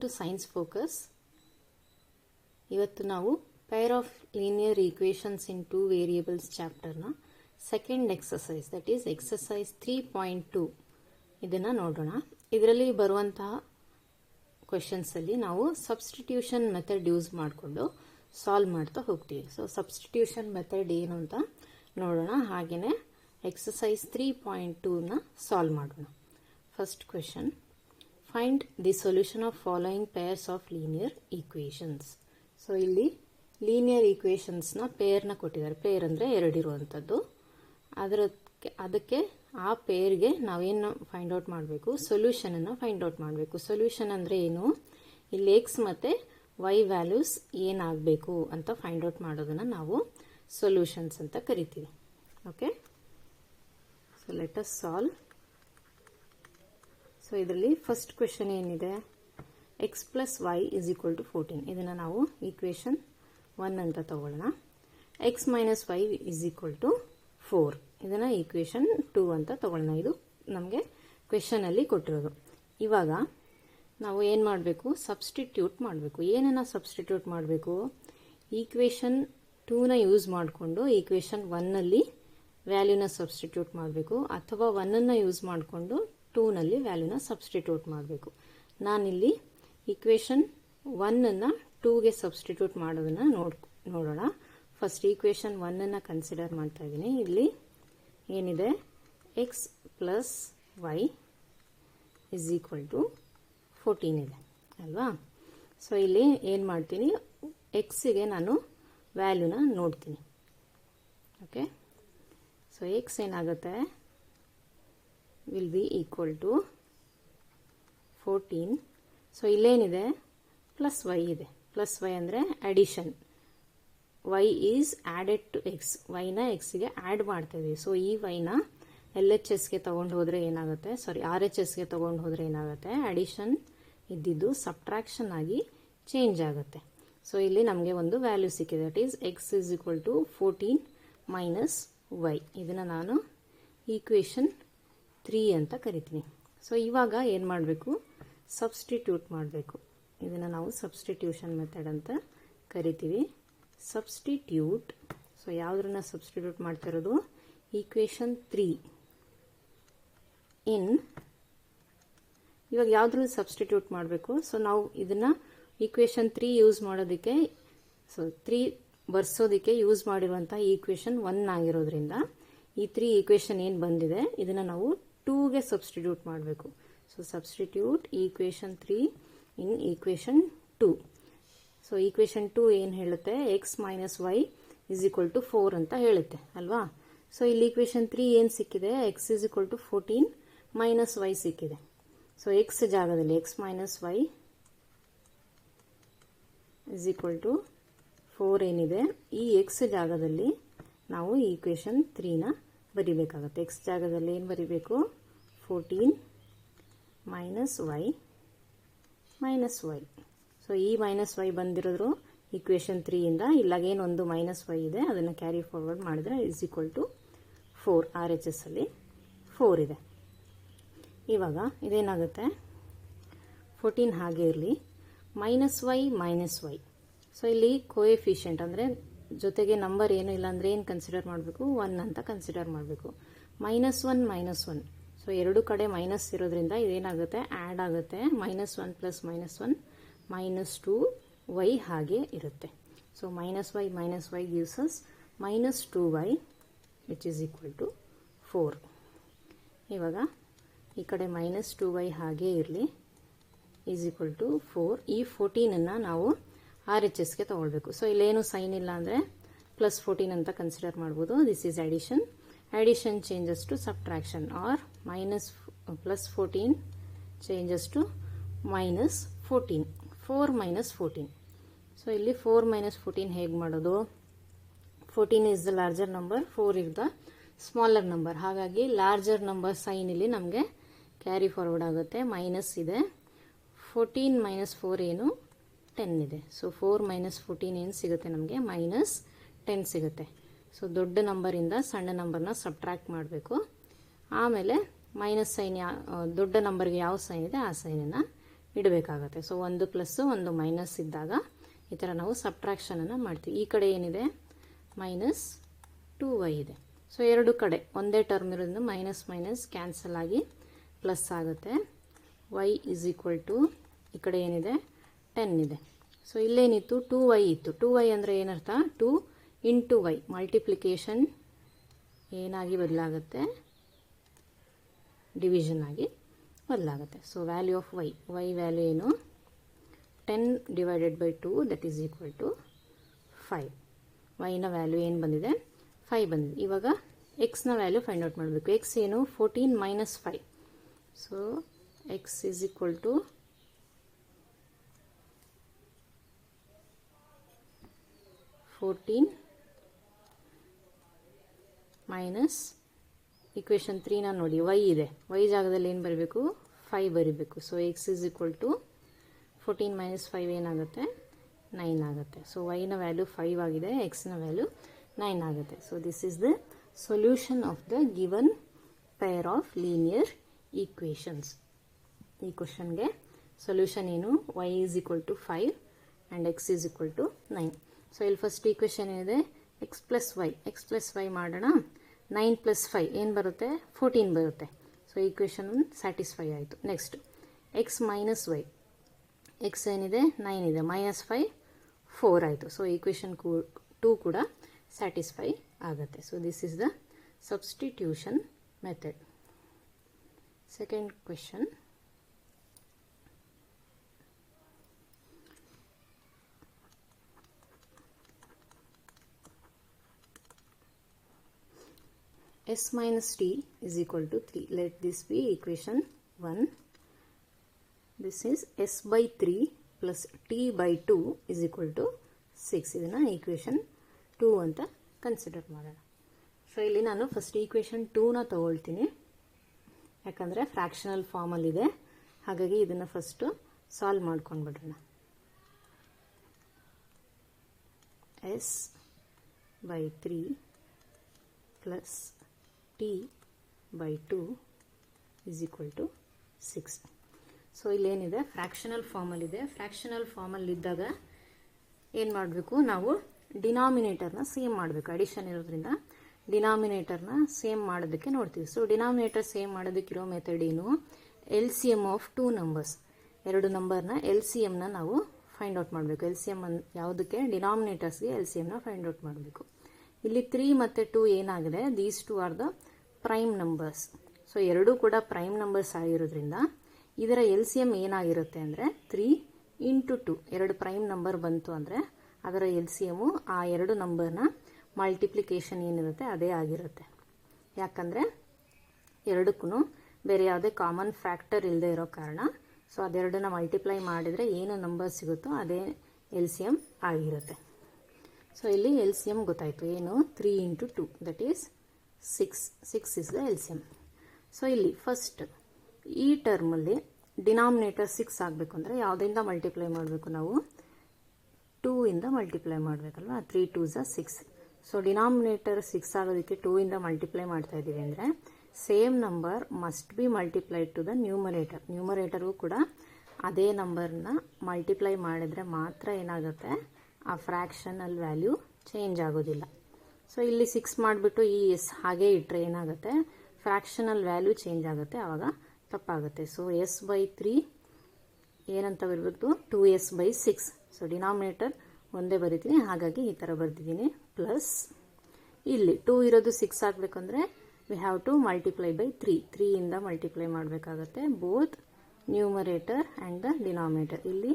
To science focus. ಇವತ್ತು ನಾವು pair of linear equations in two variables ಚಾಪ್ಟರ್ನ second exercise, that is exercise 3.2 ಇದನ್ನು ನೋಡೋಣ. ಇದರಲ್ಲಿ ಬರುವಂತಹ ಕ್ವೆಶನ್ಸಲ್ಲಿ ನಾವು ಸಬ್ಸ್ಟಿಟ್ಯೂಷನ್ ಮೆಥಡ್ ಯೂಸ್ ಮಾಡಿಕೊಂಡು ಸಾಲ್ವ್ ಮಾಡ್ತಾ ಹೋಗ್ತೀವಿ. ಸೊ ಸಬ್ಸ್ಟಿಟ್ಯೂಷನ್ ಮೆಥಡ್ ಏನು ಅಂತ ನೋಡೋಣ, ಹಾಗೆಯೇ ಎಕ್ಸಸೈಸ್ 3.2ನ ಸಾಲ್ವ್ ಮಾಡೋಣ. First question, find the solution of following pairs of linear equations. So ಇಲ್ಲಿ ಲೀನಿಯರ್ ಈಕ್ವೇಷನ್ಸ್ನ ಪೇರ್ನ ಕೊಟ್ಟಿದ್ದಾರೆ. ಪೇರ್ ಅಂದರೆ ಎರಡಿರುವಂಥದ್ದು. ಅದಕ್ಕೆ ಆ ಪೇರ್ಗೆ ನಾವೇನು ಫೈಂಡ್ ಔಟ್ ಮಾಡಬೇಕು, ಸೊಲ್ಯೂಷನನ್ನು ಫೈಂಡ್ ಔಟ್ ಮಾಡಬೇಕು. ಸೊಲ್ಯೂಷನ್ ಅಂದರೆ ಏನು, ಇಲ್ಲಿ ಎಕ್ಸ್ ಮತ್ತು ವೈ ವ್ಯಾಲ್ಯೂಸ್ ಏನಾಗಬೇಕು ಅಂತ ಫೈಂಡ್ ಔಟ್ ಮಾಡೋದನ್ನು ನಾವು ಸೊಲ್ಯೂಷನ್ಸ್ ಅಂತ ಕರಿತೀವಿ. Okay, so let us solve. So ಇದರಲ್ಲಿ ಫಸ್ಟ್ ಕ್ವೆಶನ್ ಏನಿದೆ, x plus y is equal to 14. ಇದನ್ನು ನಾವು ಈಕ್ವೇಷನ್ 1 ಅಂತ ತಗೊಳ್ಳೋಣ. X minus y is equal to 4. ಇದನ್ನು ಈಕ್ವೇಷನ್ 2 ಅಂತ ತಗೊಳ್ಳೋಣ. ಇದು ನಮಗೆ ಕ್ವೆಶನಲ್ಲಿ ಕೊಟ್ಟಿರೋದು. ಇವಾಗ ನಾವು ಏನು ಮಾಡಬೇಕು, ಸಬ್ಸ್ಟಿಟ್ಯೂಟ್ ಮಾಡಬೇಕು. ಏನನ್ನ ಸಬ್ಸ್ಟಿಟ್ಯೂಟ್ ಮಾಡಬೇಕು, ಈಕ್ವೇಷನ್ 2ನ ಯೂಸ್ ಮಾಡಿಕೊಂಡು ಈಕ್ವೇಷನ್ 1ನಲ್ಲಿ ವ್ಯಾಲ್ಯೂನ ಸಬ್ಸ್ಟಿಟ್ಯೂಟ್ ಮಾಡಬೇಕು, ಅಥವಾ 1ಅನ್ನು ಯೂಸ್ ಮಾಡಿಕೊಂಡು 2ನಲ್ಲಿ ವ್ಯಾಲ್ಯೂನ ಸಬ್ಸ್ಟಿಟ್ಯೂಟ್ ಮಾಡಬೇಕು. ನಾನಿಲ್ಲಿ ಈಕ್ವೇಷನ್ 1ಅನ್ನು 2ಗೆ ಸಬ್ಸ್ಟಿಟ್ಯೂಟ್ ಮಾಡೋದನ್ನು ನೋಡೋಣ. ಫಸ್ಟ್ ಈಕ್ವೇಷನ್ 1ಅನ್ನು ಕನ್ಸಿಡರ್ ಮಾಡ್ತಾ ಇದ್ದೀನಿ. ಇಲ್ಲಿ ಏನಿದೆ, x plus y is equal to 14 ಇದೆ ಅಲ್ವಾ. ಸೊ ಇಲ್ಲಿ ಏನು ಮಾಡ್ತೀನಿ, ಎಕ್ಸಿಗೆ ನಾನು ವ್ಯಾಲ್ಯೂನ ನೋಡ್ತೀನಿ. ಓಕೆ, ಸೊ ಎಕ್ಸ್ ಏನಾಗುತ್ತೆ, will be equal to 14. So ಇಲ್ಲೇನಿದೆ, ಪ್ಲಸ್ ವೈ ಇದೆ. ಪ್ಲಸ್ ವೈ ಅಂದರೆ addition. Y is added to x. ವೈನ ಎಕ್ಸ್ಗೆ ಆ್ಯಡ್ ಮಾಡ್ತಾ ಇದೀವಿ. ಸೊ ಈ ವೈನ ಎಲ್ ಎಚ್ ಎಸ್ಗೆ ತೊಗೊಂಡು ಹೋದರೆ ಏನಾಗುತ್ತೆ, ಸಾರಿ ಆರ್ ಎಚ್ ಎಸ್ಗೆ ತೊಗೊಂಡು ಹೋದರೆ ಏನಾಗುತ್ತೆ, ಅಡಿಷನ್ ಇದ್ದಿದ್ದು ಸಬ್ಟ್ರಾಕ್ಷನ್ ಆಗಿ ಚೇಂಜ್ ಆಗುತ್ತೆ. ಸೊ ಇಲ್ಲಿ ನಮಗೆ ಒಂದು ವ್ಯಾಲ್ಯೂ ಸಿಕ್ಕಿದೆ, that is x is equal to 14 minus y. ಇದನ್ನು ನಾನು ಈಕ್ವೇಷನ್ 3 ಅಂತ ಕರಿತೀನಿ. ಸೊ ಇವಾಗ ಏನು ಮಾಡಬೇಕು, ಸಬ್ಸ್ಟಿಟ್ಯೂಟ್ ಮಾಡಬೇಕು. ಇದನ್ನು ನಾವು ಸಬ್ಸ್ಟಿಟ್ಯೂಷನ್ ಮೆಥಡ್ ಅಂತ ಕರಿತೀವಿ. ಸಬ್ಸ್ಟಿಟ್ಯೂಟ್, ಸೊ ಯಾವುದನ್ನ ಸಬ್ಸ್ಟಿಟ್ಯೂಟ್ ಮಾಡ್ತಿರೋದು, ಈಕ್ವೇಷನ್ 3 ಇನ್, ಇವಾಗ ಯಾವುದ್ರಲ್ಲಿ ಸಬ್ಸ್ಟಿಟ್ಯೂಟ್ ಮಾಡಬೇಕು. ಸೊ ನಾವು ಇದನ್ನು ಈಕ್ವೇಷನ್ 3 ಯೂಸ್ ಮಾಡೋದಕ್ಕೆ, ಸೊ 3 ಬರ್ಸೋದಕ್ಕೆ ಯೂಸ್ ಮಾಡಿರುವಂಥ ಈಕ್ವೇಷನ್ 1 ಆಗಿರೋದ್ರಿಂದ ಈ 3 ಈಕ್ವೇಷನ್ ಏನು ಬಂದಿದೆ ಇದನ್ನು ನಾವು 2ಗೆ ಸಬ್ಸ್ಟಿಟ್ಯೂಟ್ ಮಾಡಬೇಕು. So substitute equation 3 in equation 2. So equation 2 ಏನು ಹೇಳುತ್ತೆ, x minus y is equal to 4 ಅಂತ ಹೇಳುತ್ತೆ ಅಲ್ವಾ. ಸೊ ಇಲ್ಲಿ ಈಕ್ವೇಷನ್ 3 ಏನು ಸಿಕ್ಕಿದೆ, x is equal to 14 minus y ಸಿಕ್ಕಿದೆ. ಸೊ ಎಕ್ಸ್ ಜಾಗದಲ್ಲಿ x minus y is equal to 4 ಏನಿದೆ, ಈ ಎಕ್ಸ್ ಜಾಗದಲ್ಲಿ ನಾವು ಈಕ್ವೇಷನ್ 3ನ ಬರಿಬೇಕಾಗುತ್ತೆ. ಎಕ್ಸ್ ಜಾಗದಲ್ಲಿ ಏನು ಬರಿಬೇಕು, 14 minus y minus y. So ಈ ಮೈನಸ್ ವೈ ಬಂದಿರೋದ್ರು ಈಕ್ವೇಷನ್ 3ಇಂದ, ಇಲ್ಲಾಗೇನು ಒಂದು ಮೈನಸ್ ವೈ ಇದೆ ಅದನ್ನು ಕ್ಯಾರಿ ಫಾರ್ವರ್ಡ್ ಮಾಡಿದ್ರೆ is equal to 4. R H S ಅಲ್ಲಿ 4 ಇದೆ. ಇವಾಗ ಇದೇನಾಗುತ್ತೆ, 14 ಹಾಗೆ ಇರಲಿ, minus y minus y. So ಇಲ್ಲಿ ಕೋಎಫಿಷಿಯಂಟ್ ಅಂದರೆ ಜೊತೆಗೆ ನಂಬರ್ ಏನೂ ಇಲ್ಲ ಅಂದರೆ ಏನು ಕನ್ಸಿಡರ್ ಮಾಡಬೇಕು, 1 ಅಂತ ಕನ್ಸಿಡರ್ ಮಾಡಬೇಕು. -1 -1. ಸೊ ಎರಡು ಕಡೆ ಮೈನಸ್ ಇರೋದ್ರಿಂದ ಇದೇನಾಗುತ್ತೆ, ಆ್ಯಡ್ ಆಗುತ್ತೆ. -1 ಪ್ಲಸ್ -1 -2 ವೈ ಹಾಗೆ ಇರುತ್ತೆ. So -y -y gives us -2y which is equal to 4. ಇವಾಗ ಈ ಕಡೆ -2y ಹಾಗೆ ಇರಲಿ, ಈಸ್ ಈಕ್ವಲ್ ಟು 4. ಈ 14ಅನ್ನು ನಾವು ಆರ್ ಎಚ್ ಎಸ್ಗೆ ತೊಗೊಳ್ಬೇಕು. ಸೊ ಇಲ್ಲೇನು ಸೈನ್ ಇಲ್ಲ ಅಂದರೆ +14 ಅಂತ ಕನ್ಸಿಡರ್ ಮಾಡ್ಬೋದು. This is addition. Addition changes to subtraction, or +14 changes to -14. 4 -14. So ಇಲ್ಲಿ 4 -14 ಹೇಗೆ ಮಾಡೋದು, 14 is the larger number, 4 is the smaller number. ಹಾಗಾಗಿ ಲಾರ್ಜರ್ ನಂಬರ್ ಸೈನ್ ಇಲ್ಲಿ ನಮಗೆ ಕ್ಯಾರಿ ಫಾರ್ವರ್ಡ್ ಆಗುತ್ತೆ. ಮೈನಸ್ ಇದೆ, 14 - 4 ಏನು 10 ಇದೆ. ಸೊ 4 - 14 ಏನು ಸಿಗುತ್ತೆ ನಮಗೆ, -10 ಸಿಗುತ್ತೆ. ಸೊ ದೊಡ್ಡ ನಂಬರಿಂದ ಸಣ್ಣ ನಂಬರ್ನ ಸಬ್ಟ್ರಾಕ್ಟ್ ಮಾಡಬೇಕು. ಆಮೇಲೆ ಮೈನಸ್ ಸೈನ್, ದೊಡ್ಡ ನಂಬರ್ಗೆ ಯಾವ ಸೈನ್ ಇದೆ ಆ ಸೈನನ್ನು ಇಡಬೇಕಾಗತ್ತೆ. ಸೊ ಒಂದು ಪ್ಲಸ್ಸು ಒಂದು ಮೈನಸ್ ಇದ್ದಾಗ ಈ ಥರ ನಾವು ಸಬ್ಟ್ರಾಕ್ಷನನ್ನು ಮಾಡ್ತೀವಿ. ಈ ಕಡೆ ಏನಿದೆ ಮೈನಸ್ 2y ಇದೆ. ಸೊ ಎರಡು ಕಡೆ ಒಂದೇ ಟರ್ಮ್ ಇರೋದ್ರಿಂದ ಮೈನಸ್ ಮೈನಸ್ ಕ್ಯಾನ್ಸಲ್ ಆಗಿ ಪ್ಲಸ್ ಆಗುತ್ತೆ. y ಇಸ್ ಈಕ್ವಲ್ ಟು ಈ ಕಡೆ ಏನಿದೆ 10 ಇದೆ. ಸೊ ಇಲ್ಲೇನಿತ್ತು 2y ಇತ್ತು. 2y ಅಂದರೆ ಏನರ್ಥ 2 ಇಂಟು y ಮಲ್ಟಿಪ್ಲಿಕೇಶನ್ ಏನಾಗಿ ಬದಲಾಗುತ್ತೆ ಡಿವಿಷನ್ ಆಗಿ ಬದಲಾಗುತ್ತೆ. So value of y value ಏನು 10 divided by 2 that is equal to 5. ವೈನ ವ್ಯಾಲ್ಯೂ ಏನು ಬಂದಿದೆ 5 ಬಂದಿದೆ. ಇವಾಗ ಎಕ್ಸ್ನ ವ್ಯಾಲ್ಯೂ ಫೈಂಡ್ ಔಟ್ ಮಾಡಬೇಕು. ಎಕ್ಸ್ ಏನು 14 minus 5. So x is equal to 14 minus equation 3ನ ನೋಡಿ y ಇದೆ. y ಜಾಗದಲ್ಲಿ ಏನು ಬರಬೇಕು 5 ಬರೀಬೇಕು. So x is equal to 14 minus 5 ಏನಾಗುತ್ತೆ 9 ಆಗುತ್ತೆ. ಸೊ yನ ವ್ಯಾಲ್ಯೂ 5 ಆಗಿದೆ, ಎಕ್ಸ್ನ ವ್ಯಾಲ್ಯೂ 9 ಆಗುತ್ತೆ. So this is the solution of the given pair of linear equations. ಈ ಕ್ವಶನ್ಗೆ ಸೊಲ್ಯೂಷನ್ ಏನು y is equal to 5 and x is equal to 9. So ಇಲ್ಲಿ first equation ಏನಿದೆ ಎಕ್ಸ್ ಪ್ಲಸ್ ವೈ ಮಾಡೋಣ. 9 plus 5 ಏನು ಬರುತ್ತೆ 14 ಬರುತ್ತೆ. ಸೊ ಈಕ್ವೇಷನ್ ಸ್ಯಾಟಿಸ್ಫೈ ಆಯಿತು. Next x minus y, x ಏನಿದೆ 9 ಇದೆ, ಮೈನಸ್ 5 4 ಆಯಿತು. ಸೊ ಈಕ್ವೇಷನ್ 2 ಕೂಡ ಸ್ಯಾಟಿಸ್ಫೈ ಆಗುತ್ತೆ. So this is the substitution method. Second question, s minus t is equal to 3. Let this be equation 1. This is s by 3 plus t by 2 is equal to 6. ಇದನ್ನು equation 2 ಅಂತ consider ಮಾಡೋಣ. So ಇಲ್ಲಿ ನಾನು first equation 2ನ ತಗೊಳ್ತೀನಿ, ಯಾಕಂದರೆ fractional ಫಾರ್ಮಲ್ಲಿದೆ. ಹಾಗಾಗಿ ಇದನ್ನು first solve ಮಾಡ್ಕೊಂಡ್ಬಿಡೋಣ. s by 3 plus t by 2 is equal to 6. So ಇಲ್ಲೇನಿದೆ ಫ್ರ್ಯಾಕ್ಷನಲ್ ಫಾರ್ಮಲ್ಲಿದೆ. ಫ್ರ್ಯಾಕ್ಷನಲ್ ಫಾರ್ಮಲ್ಲಿದ್ದಾಗ ಏನು ಮಾಡಬೇಕು ನಾವು ಡಿನಾಮಿನೇಟರ್ನ ಸೇಮ್ ಮಾಡಬೇಕು. ಅಡಿಷನ್ ಇರೋದ್ರಿಂದ ಡಿನಾಮಿನೇಟರ್ನ ಸೇಮ್ ಮಾಡೋದಕ್ಕೆ ನೋಡ್ತೀವಿ. ಸೊ ಡಿನಾಮಿನೇಟರ್ ಸೇಮ್ ಮಾಡೋದಕ್ಕಿರೋ ಮೆಥಡ್ ಏನು L C M of 2 numbers. ಎರಡು ನಂಬರ್ನ ಎಲ್ ಸಿ ಎಮ್ನ ನಾವು ಫೈಂಡ್ ಔಟ್ ಮಾಡಬೇಕು. ಎಲ್ ಸಿ ಎಮ್ ಯಾವುದಕ್ಕೆ ಡಿನಾಮಿನೇಟರ್ಸ್ಗೆ ಎಲ್ ಸಿ ಎಮ್ನ ಫೈಂಡ್ ಔಟ್ ಮಾಡಬೇಕು. ಇಲ್ಲಿ 3 ಮತ್ತು 2 ಏನಾಗಿದೆ these 2 are the prime numbers. So ಎರಡೂ ಕೂಡ ಪ್ರೈಮ್ ನಂಬರ್ಸ್ ಆಗಿರೋದ್ರಿಂದ ಇದರ ಎಲ್ ಸಿ ಎಮ್ ಏನಾಗಿರುತ್ತೆ ಅಂದರೆ 3 ಇಂಟು 2. ಎರಡು ಪ್ರೈಮ್ ನಂಬರ್ ಬಂತು ಅಂದರೆ ಅದರ ಎಲ್ ಸಿ ಎಮ್ಮು ಆ ಎರಡು ನಂಬರ್ನ ಮಲ್ಟಿಪ್ಲಿಕೇಶನ್ ಏನಿರುತ್ತೆ ಅದೇ ಆಗಿರುತ್ತೆ. ಯಾಕಂದರೆ ಎರಡಕ್ಕೂ ಬೇರೆ ಯಾವುದೇ ಕಾಮನ್ ಫ್ಯಾಕ್ಟರ್ ಇಲ್ಲದೆ ಇರೋ ಕಾರಣ ಸೊ ಅದೆರಡನ್ನ ಮಲ್ಟಿಪ್ಲೈ ಮಾಡಿದರೆ ಏನು ನಂಬರ್ ಸಿಗುತ್ತೋ ಅದೇ ಎಲ್ ಸಿ ಎಮ್ ಆಗಿರುತ್ತೆ. ಸೊ ಇಲ್ಲಿ ಎಲ್ ಸಿ ಎಮ್ ಗೊತ್ತಾಯಿತು ಏನು 3 into 2 that is 6 is the L C M. So ಇಲ್ಲಿ ಫಸ್ಟ್ ಈ ಟರ್ಮಲ್ಲಿ ಡಿನಾಮಿನೇಟರ್ 6 ಆಗಬೇಕು ಅಂದರೆ ಯಾವುದರಿಂದ ಮಲ್ಟಿಪ್ಲೈ ಮಾಡಬೇಕು ನಾವು 2 ಇಂದ ಮಲ್ಟಿಪ್ಲೈ ಮಾಡಬೇಕಲ್ವಾ. 3 2s 6. ಸೊ ಡಿನಾಮಿನೇಟರ್ 6 ಆಗೋದಕ್ಕೆ 2 ಇಂದ ಮಲ್ಟಿಪ್ಲೈ ಮಾಡ್ತಾ ಇದ್ದೀವಿ ಅಂದರೆ same number must be multiplied to the numerator. ನ್ಯೂಮರೇಟರ್ಗೂ ಕೂಡ ಅದೇ ನಂಬರ್ನ ಮಲ್ಟಿಪ್ಲೈ ಮಾಡಿದರೆ ಮಾತ್ರ ಏನಾಗುತ್ತೆ ಆ ಫ್ರ್ಯಾಕ್ಷನಲ್ ವ್ಯಾಲ್ಯೂ ಚೇಂಜ್ ಆಗೋದಿಲ್ಲ. ಸೊ ಇಲ್ಲಿ 6 ಮಾಡಿಬಿಟ್ಟು ಈ ಎಸ್ ಹಾಗೆ ಇಟ್ಟರೆ ಏನಾಗುತ್ತೆ ಫ್ರ್ಯಾಕ್ಷನಲ್ ವ್ಯಾಲ್ಯೂ ಚೇಂಜ್ ಆಗುತ್ತೆ, ಆವಾಗ ತಪ್ಪಾಗುತ್ತೆ. ಸೊ ಎಸ್ ಬೈ 3 ಏನಂತ ಬರಬೇಕು 2s by 6. ಸೊ ಡಿನಾಮಿನೇಟರ್ ಒಂದೇ ಬರೀತೀನಿ, ಹಾಗಾಗಿ ಈ ಥರ ಬರ್ತಿದ್ದೀನಿ. ಪ್ಲಸ್ ಇಲ್ಲಿ 2 ಇರೋದು 6 ಆಗಬೇಕಂದ್ರೆ we have to multiply by 3 ಇಂದ ಮಲ್ಟಿಪ್ಲೈ ಮಾಡಬೇಕಾಗತ್ತೆ both numerator and the denominator. ಇಲ್ಲಿ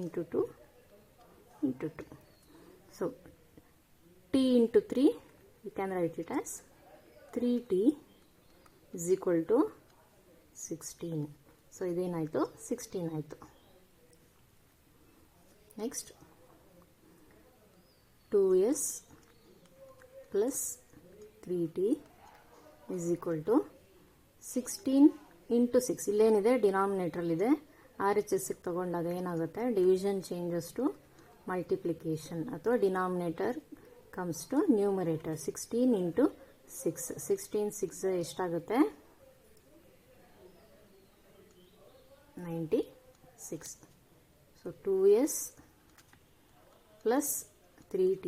into 2 into 2. So t into 3 you can write it as 3t is equal to 16. So ಇದೇನಾಯಿತು 16 ಆಯಿತು. Next 2s plus 3t is equal to 16 into 6. ಇಲ್ಲೇನಿದೆ ಡಿನಾಮಿನೇಟ್ರಲ್ಲಿದೆ, R H ಎಸ್ಗೆ ತಗೊಂಡಾಗ ಏನಾಗುತ್ತೆ division changes to multiplication ಅಥವಾ denominator comes to numerator. 16 into 6. 16 6 ಎಷ್ಟಾಗುತ್ತೆ 96. 6. So 2s plus 3t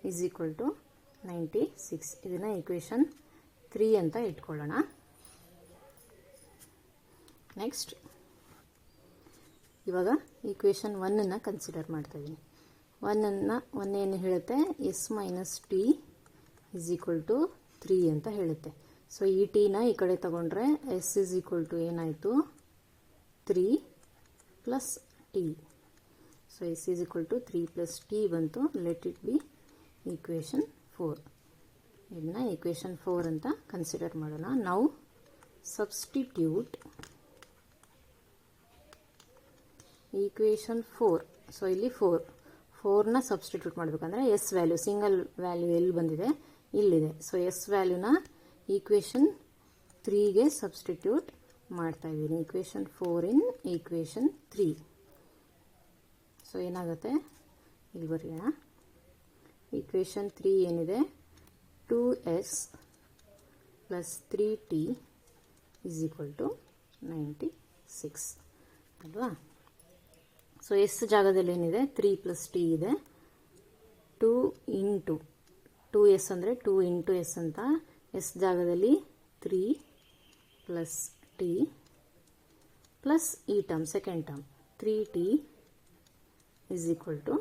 is equal to 96. ಇದನ್ನು ಈಕ್ವೇಷನ್ 3 ಅಂತ ಇಟ್ಕೊಳ್ಳೋಣ. ನೆಕ್ಸ್ಟ್ ಇವಾಗ ಈಕ್ವೇಷನ್ 1 ಕನ್ಸಿಡರ್ ಮಾಡ್ತಾ ಇದ್ದೀನಿ. 1 ಏನು ಹೇಳುತ್ತೆ, S minus T is equal to 3 ಅಂತ ಹೇಳುತ್ತೆ. ಸೊ ಈ ಟಿನ ಈ ಕಡೆ ತಗೊಂಡ್ರೆ ಎಸ್ ಇಸ್ ಈಕ್ವಲ್ ಟು ಏನಾಯಿತು 3 plus t. So s is equal to 3 plus t ಬಂತು. Let it be equation 4. ಇದನ್ನ ಈಕ್ವೇಷನ್ 4 ಅಂತ ಕನ್ಸಿಡರ್ ಮಾಡೋಣ. ನಾವು ಸಬ್ಸ್ಟಿಟ್ಯೂಟ್ ಈಕ್ವೇಷನ್ 4. ಸೊ ಇಲ್ಲಿ 4ನ ಸಬ್ಸ್ಟಿಟ್ಯೂಟ್ ಮಾಡಬೇಕಂದ್ರೆ ಎಸ್ ವ್ಯಾಲ್ಯೂ, ಸಿಂಗಲ್ ವ್ಯಾಲ್ಯೂ ಎಲ್ಲಿ ಬಂದಿದೆ ಇಲ್ಲಿದೆ. ಸೊ ಎಸ್ ವ್ಯಾಲ್ಯೂನ ಈಕ್ವೇಷನ್ 3ಗೆ ಸಬ್ಸ್ಟಿಟ್ಯೂಟ್ ಮಾಡ್ತಾ ಇದ್ದೀನಿ. Equation 4 in equation 3. ಸೊ ಏನಾಗುತ್ತೆ ಇಲ್ಲಿ ಬರೆಯೋಣ. ಈಕ್ವೇಷನ್ 3 ಏನಿದೆ 2s plus 3t is equal to 96 ಅಲ್ವಾ. ಸೊ ಎಸ್ ಜಾಗದಲ್ಲಿ ಏನಿದೆ 3 ಪ್ಲಸ್ ಟಿ ಇದೆ. 2 ಇಂಟು 2s ಅಂದರೆ 2 ಇಂಟು ಎಸ್ ಅಂತ. ಎಸ್ ಜಾಗದಲ್ಲಿ 3 ಪ್ಲಸ್ ಟಿ ಪ್ಲಸ್ ಈ term second term 3t is equal to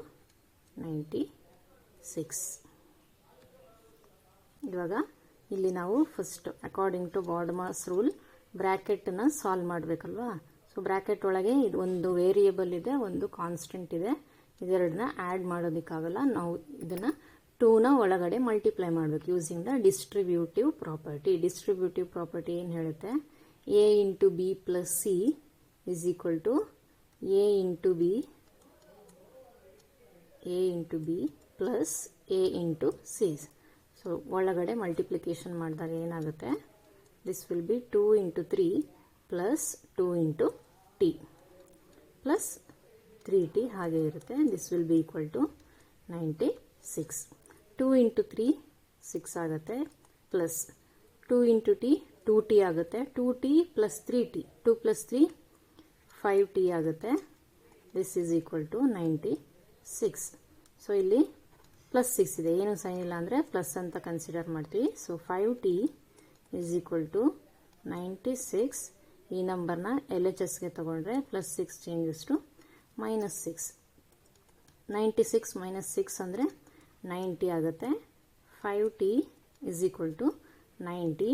96. ಇವಾಗ ಇಲ್ಲಿ ನಾವು first according to BODMAS rule ಬ್ರ್ಯಾಕೆಟನ್ನು ಸಾಲ್ವ್ ಮಾಡಬೇಕಲ್ವಾ. ಸೊ ಬ್ರ್ಯಾಕೆಟ್ ಒಳಗೆ ಇದು ಒಂದು ವೇರಿಯೇಬಲ್ ಇದೆ, ಒಂದು ಕಾನ್ಸ್ಟೆಂಟ್ ಇದೆ. ಇದೆರಡನ್ನ ಆ್ಯಡ್ ಮಾಡೋದಕ್ಕಾಗಲ್ಲ. ನಾವು ಇದನ್ನು 2ನ ಒಳಗಡೆ ಮಲ್ಟಿಪ್ಲೈ ಮಾಡಬೇಕು using the distributive property. Distributive property ಏನು ಹೇಳುತ್ತೆ, a into b plus c is equal to a into b plus a into c. So ಒಳಗಡೆ ಮಲ್ಟಿಪ್ಲಿಕೇಶನ್ ಮಾಡಿದಾಗ ಏನಾಗುತ್ತೆ, this will be 2 into 3 plus 2 into T plus 3t ಹಾಗೆ ಇರುತ್ತೆ. This will be equal to 96. 2 into 3 6 ಆಗುತ್ತೆ plus 2 into T 2t ಆಗುತ್ತೆ. 2t plus 3t 2 plus 3 5t ಆಗುತ್ತೆ. This is equal to 96. So ಇಲ್ಲಿ plus 6 ಇದೆ, ಏನು ಸೈನ್ ಇಲ್ಲ ಅಂದರೆ ಪ್ಲಸ್ ಅಂತ ಕನ್ಸಿಡರ್ ಮಾಡ್ತೀವಿ. So 5t is equal to 96. ಈ ನಂಬರ್ನ LHSಗೆ ತಗೊಂಡ್ರೆ ಪ್ಲಸ್ 6 ಚೇಂಜಸ್ ಟು -6. 96 ಮೈನಸ್ 6 ಅಂದರೆ 90 ಆಗುತ್ತೆ. 5t is equal to 90.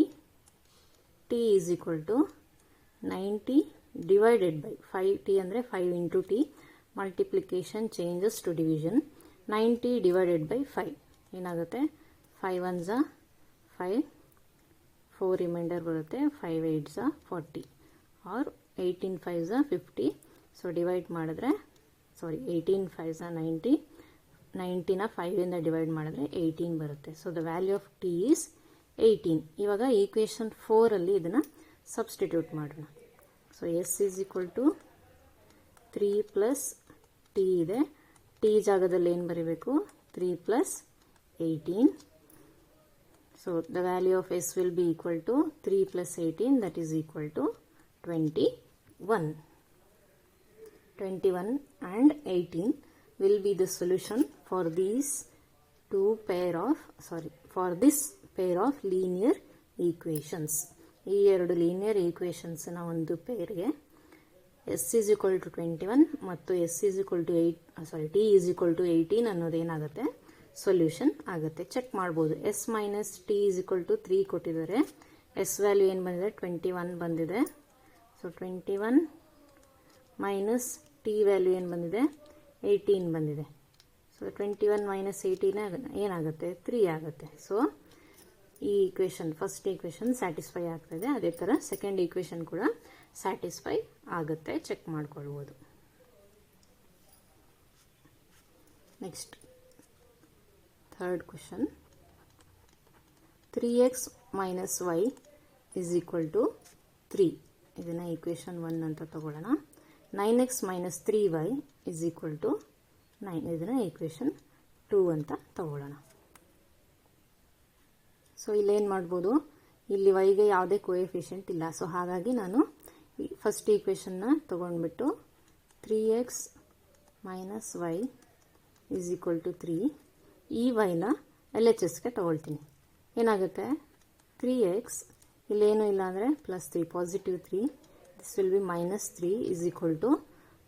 t is equal to 90 divided by 5t ಅಂದರೆ 5 into T. Multiplication changes to division. 90 divided by 5 ಏನಾಗುತ್ತೆ, 5 1s 5, 4 ರಿಮೈಂಡರ್ ಬರುತ್ತೆ, 5 8s 40 R 18 5s 50. So divide ಮಾಡಿದ್ರೆ 18 5s 90. 90ನ 5ಇಂದ divide ಮಾಡಿದ್ರೆ 18 ಬರುತ್ತೆ. So the value of T is 18. ಇವಾಗ equation 4ಅಲ್ಲಿ ಇದನ್ನು substitute ಮಾಡೋಣ. So S is equal to 3 plus T ಇದೆ. ಟಿ ಜಾಗದಲ್ಲಿ ಏನು ಬರೀಬೇಕು, 3 plus 18. So the value of S will be equal to 3 plus 18 that is equal to 21. 21 and 18 will be the solution for this pair of linear equations. ಈ ಎರಡು linear ಈಕ್ವೇಷನ್ಸ್ನ ಒಂದು ಪೇರ್ಗೆ s is equal to 21 ಮತ್ತು s is equal to t is equal to 18 ಅನ್ನೋದೇನಾಗುತ್ತೆ, solution ಆಗುತ್ತೆ. Check ಮಾಡ್ಬೋದು. S minus t is equal to 3 ಕೊಟ್ಟಿದ್ದಾರೆ. ಎಸ್ ವ್ಯಾಲ್ಯೂ ಏನು ಬಂದಿದೆ, 21 ಬಂದಿದೆ. ಸೊ 21 ಮೈನಸ್ ಟಿ ವ್ಯಾಲ್ಯೂ ಏನು ಬಂದಿದೆ, 18 ಬಂದಿದೆ. ಸೊ 21 ಮೈನಸ್ 18 ಏನಾಗುತ್ತೆ, 3 ಆಗುತ್ತೆ. ಸೊ ಈ ಈಕ್ವೇಷನ್ ಫಸ್ಟ್ ಈಕ್ವೇಷನ್ ಸ್ಯಾಟಿಸ್ಫೈ ಆಗ್ತದೆ. ಅದೇ ಥರ ಸೆಕೆಂಡ್ ಈಕ್ವೇಷನ್ ಕೂಡ ಸ್ಯಾಟಿಸ್ಫೈ ಆಗುತ್ತೆ. ಚೆಕ್ ಮಾಡ್ಕೊಳ್ಬೋದು. Next third question, 3x minus y is equal to 3. ಇದನ್ನು ಈಕ್ವೇಷನ್ 1 ಅಂತ ತಗೊಳ್ಳೋಣ. 9x minus 3y is equal to 9. ಇದನ್ನು ಈಕ್ವೇಷನ್ 2 ಅಂತ ತಗೊಳ್ಳೋಣ. ಸೊ ಇಲ್ಲೇನು ಮಾಡ್ಬೋದು, ಇಲ್ಲಿ ವೈಗೆ ಯಾವುದೇ ಕೋಎಫಿಷಿಯಂಟ್ ಇಲ್ಲ. ಸೊ ಹಾಗಾಗಿ ನಾನು ಫಸ್ಟ್ ಈಕ್ವೇಷನ್ನ ತೊಗೊಂಡ್ಬಿಟ್ಟು 3x minus y is equal to 3. ಈ ವೈನ ಎಲ್ ಎಚ್ ಎಸ್ಗೆ ತಗೊಳ್ತೀನಿ. ಏನಾಗುತ್ತೆ 3x ಇಲ್ಲೇನೂ ಇಲ್ಲ ಅಂದರೆ +3 positive 3. This will be -3 is equal to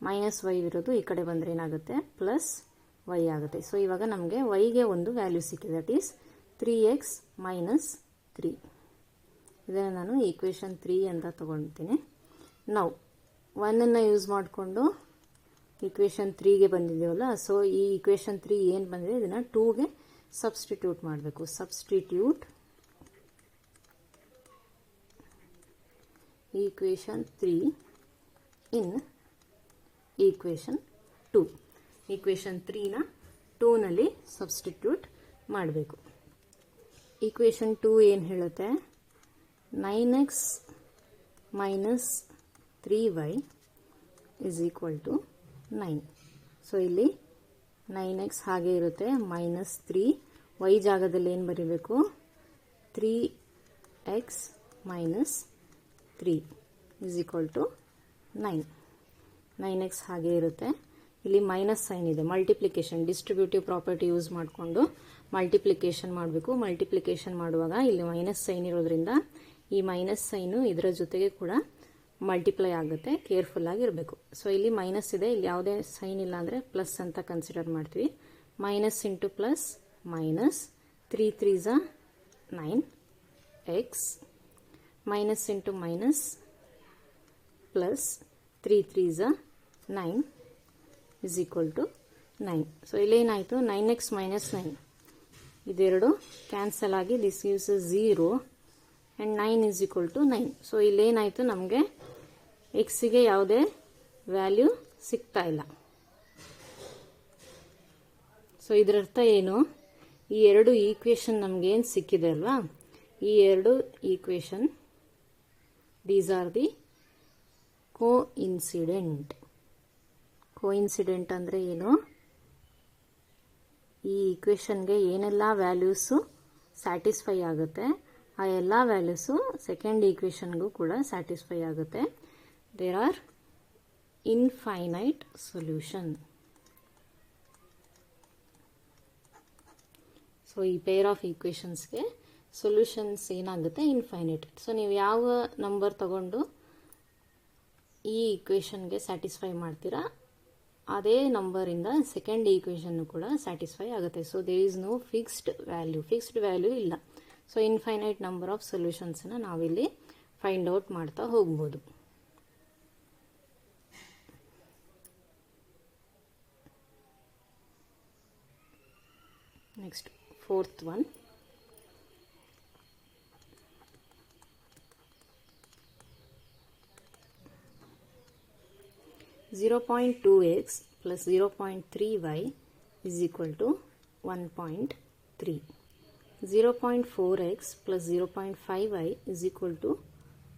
minus y ಇರೋದು ಈ ಕಡೆ ಬಂದರೆ ಏನಾಗುತ್ತೆ ಪ್ಲಸ್ ವೈ ಆಗುತ್ತೆ. ಸೊ ಇವಾಗ ನಮಗೆ ವೈಗೆ ಒಂದು ವ್ಯಾಲ್ಯೂ ಸಿಕ್ಕಿದೆ, ದಟ್ ಈಸ್ 3x ಮೈನಸ್ 3. ಇದನ್ನು ನಾನು ಈಕ್ವೇಷನ್ 3 ಅಂತ ತೊಗೊಳ್ತೀನಿ. ನಾವು 1ಅನ್ನು ಯೂಸ್ ಮಾಡಿಕೊಂಡು ಈಕ್ವೇಷನ್ 3ಗೆ ಬಂದಿದ್ದೀವಲ್ಲ, ಸೊ ಈ ಈಕ್ವೇಷನ್ 3 ಏನು ಬಂದಿದೆ ಇದನ್ನು 2ಗೆ ಸಬ್ಸ್ಟಿಟ್ಯೂಟ್ ಮಾಡಬೇಕು. Substitute equation 3 in equation 2. Equation 3ನ 2ನಲ್ಲಿ ಸಬ್ಸ್ಟಿಟ್ಯೂಟ್ ಮಾಡಬೇಕು. ಈಕ್ವೇಷನ್ 2 ಏನು ಹೇಳುತ್ತೆ, 9x minus 3y is equal to 9. So ಇಲ್ಲಿ 9x ಹಾಗೆ ಇರುತ್ತೆ, -3 y ಜಾಗದಲ್ಲಿ ಏನು ಬರೀಬೇಕು 3x minus 3 is equal to 9. 9x ಹಾಗೆ ಇರುತ್ತೆ. ಇಲ್ಲಿ ಮೈನಸ್ ಸೈನ್ ಇದೆ, ಮಲ್ಟಿಪ್ಲಿಕೇಶನ್ ಡಿಸ್ಟ್ರಿಬ್ಯೂಟಿವ್ ಪ್ರಾಪರ್ಟಿ ಯೂಸ್ ಮಾಡಿಕೊಂಡು ಮಲ್ಟಿಪ್ಲಿಕೇಶನ್ ಮಾಡಬೇಕು. ಮಲ್ಟಿಪ್ಲಿಕೇಶನ್ ಮಾಡುವಾಗ ಇಲ್ಲಿ ಮೈನಸ್ ಸೈನ್ ಇರೋದ್ರಿಂದ ಈ ಮೈನಸ್ ಸೈನು ಇದರ ಜೊತೆಗೆ ಕೂಡ ಮಲ್ಟಿಪ್ಲೈ ಆಗುತ್ತೆ, ಕೇರ್ಫುಲ್ ಆಗಿರಬೇಕು. ಸೊ ಇಲ್ಲಿ ಮೈನಸ್ ಇದೆ, ಇಲ್ಲಿ ಯಾವುದೇ ಸೈನ್ ಇಲ್ಲ ಅಂದರೆ ಪ್ಲಸ್ ಅಂತ ಕನ್ಸಿಡರ್ ಮಾಡ್ತೀವಿ. Minus into plus minus 3 3s 9x minus into minus plus 3 3s 9 is equal to 9. So ಇಲ್ಲೇನಾಯಿತು 9x ಮೈನಸ್ 9 ಇದೆರಡು ಕ್ಯಾನ್ಸಲ್ ಆಗಿ this use 0 and 9 is equal to 9. So ಇಲ್ಲೇನಾಯಿತು ನಮಗೆ ಎಕ್ಸಿಗೆ ಯಾವುದೇ ವ್ಯಾಲ್ಯೂ ಸಿಗ್ತಾ ಇಲ್ಲ. ಸೊ ಇದರರ್ಥ ಏನು, ಈ ಎರಡು ಈಕ್ವೇಷನ್ ನಮಗೇನು ಸಿಕ್ಕಿದೆ ಅಲ್ವಾ, ಈ ಎರಡು equation these are the coincident. Coincident ಅಂದರೆ ಏನು, ಈ ಈಕ್ವೇಷನ್ಗೆ ಏನೆಲ್ಲ ವ್ಯಾಲ್ಯೂಸು ಸ್ಯಾಟಿಸ್ಫೈ ಆಗುತ್ತೆ ಆ ಎಲ್ಲ ವ್ಯಾಲ್ಯೂಸು ಸೆಕೆಂಡ್ ಈಕ್ವೇಷನ್ಗೂ ಕೂಡ ಸ್ಯಾಟಿಸ್ಫೈ ಆಗುತ್ತೆ. There are infinite solution. So ಈ ಪೇರ್ ಆಫ್ ಈಕ್ವೇಷನ್ಸ್ಗೆ ಸೊಲ್ಯೂಷನ್ಸ್ ಏನಾಗುತ್ತೆ ಇನ್ಫೈನೈಟ್. ಸೊ ನೀವು ಯಾವ ನಂಬರ್ ತಗೊಂಡು ಈ ಈಕ್ವೇಷನ್ಗೆ ಸ್ಯಾಟಿಸ್ಫೈ ಮಾಡ್ತೀರಾ ಅದೇ ನಂಬರಿಂದ ಸೆಕೆಂಡ್ ಈಕ್ವೇಷನ್ನು ಕೂಡ ಸ್ಯಾಟಿಸ್ಫೈ ಆಗುತ್ತೆ. So there is no fixed value ಇಲ್ಲ. ಸೊ ಇನ್ಫೈನೈಟ್ ನಂಬರ್ ಆಫ್ ಸೊಲ್ಯೂಷನ್ಸ್ನ ನಾವಿಲ್ಲಿ ಫೈಂಡ್ ಔಟ್ ಮಾಡ್ತಾ ಹೋಗ್ಬೋದು. Next fourth one, (0.2x plus 0.3y is equal to 1.3). 0.4x plus 0.5y is equal to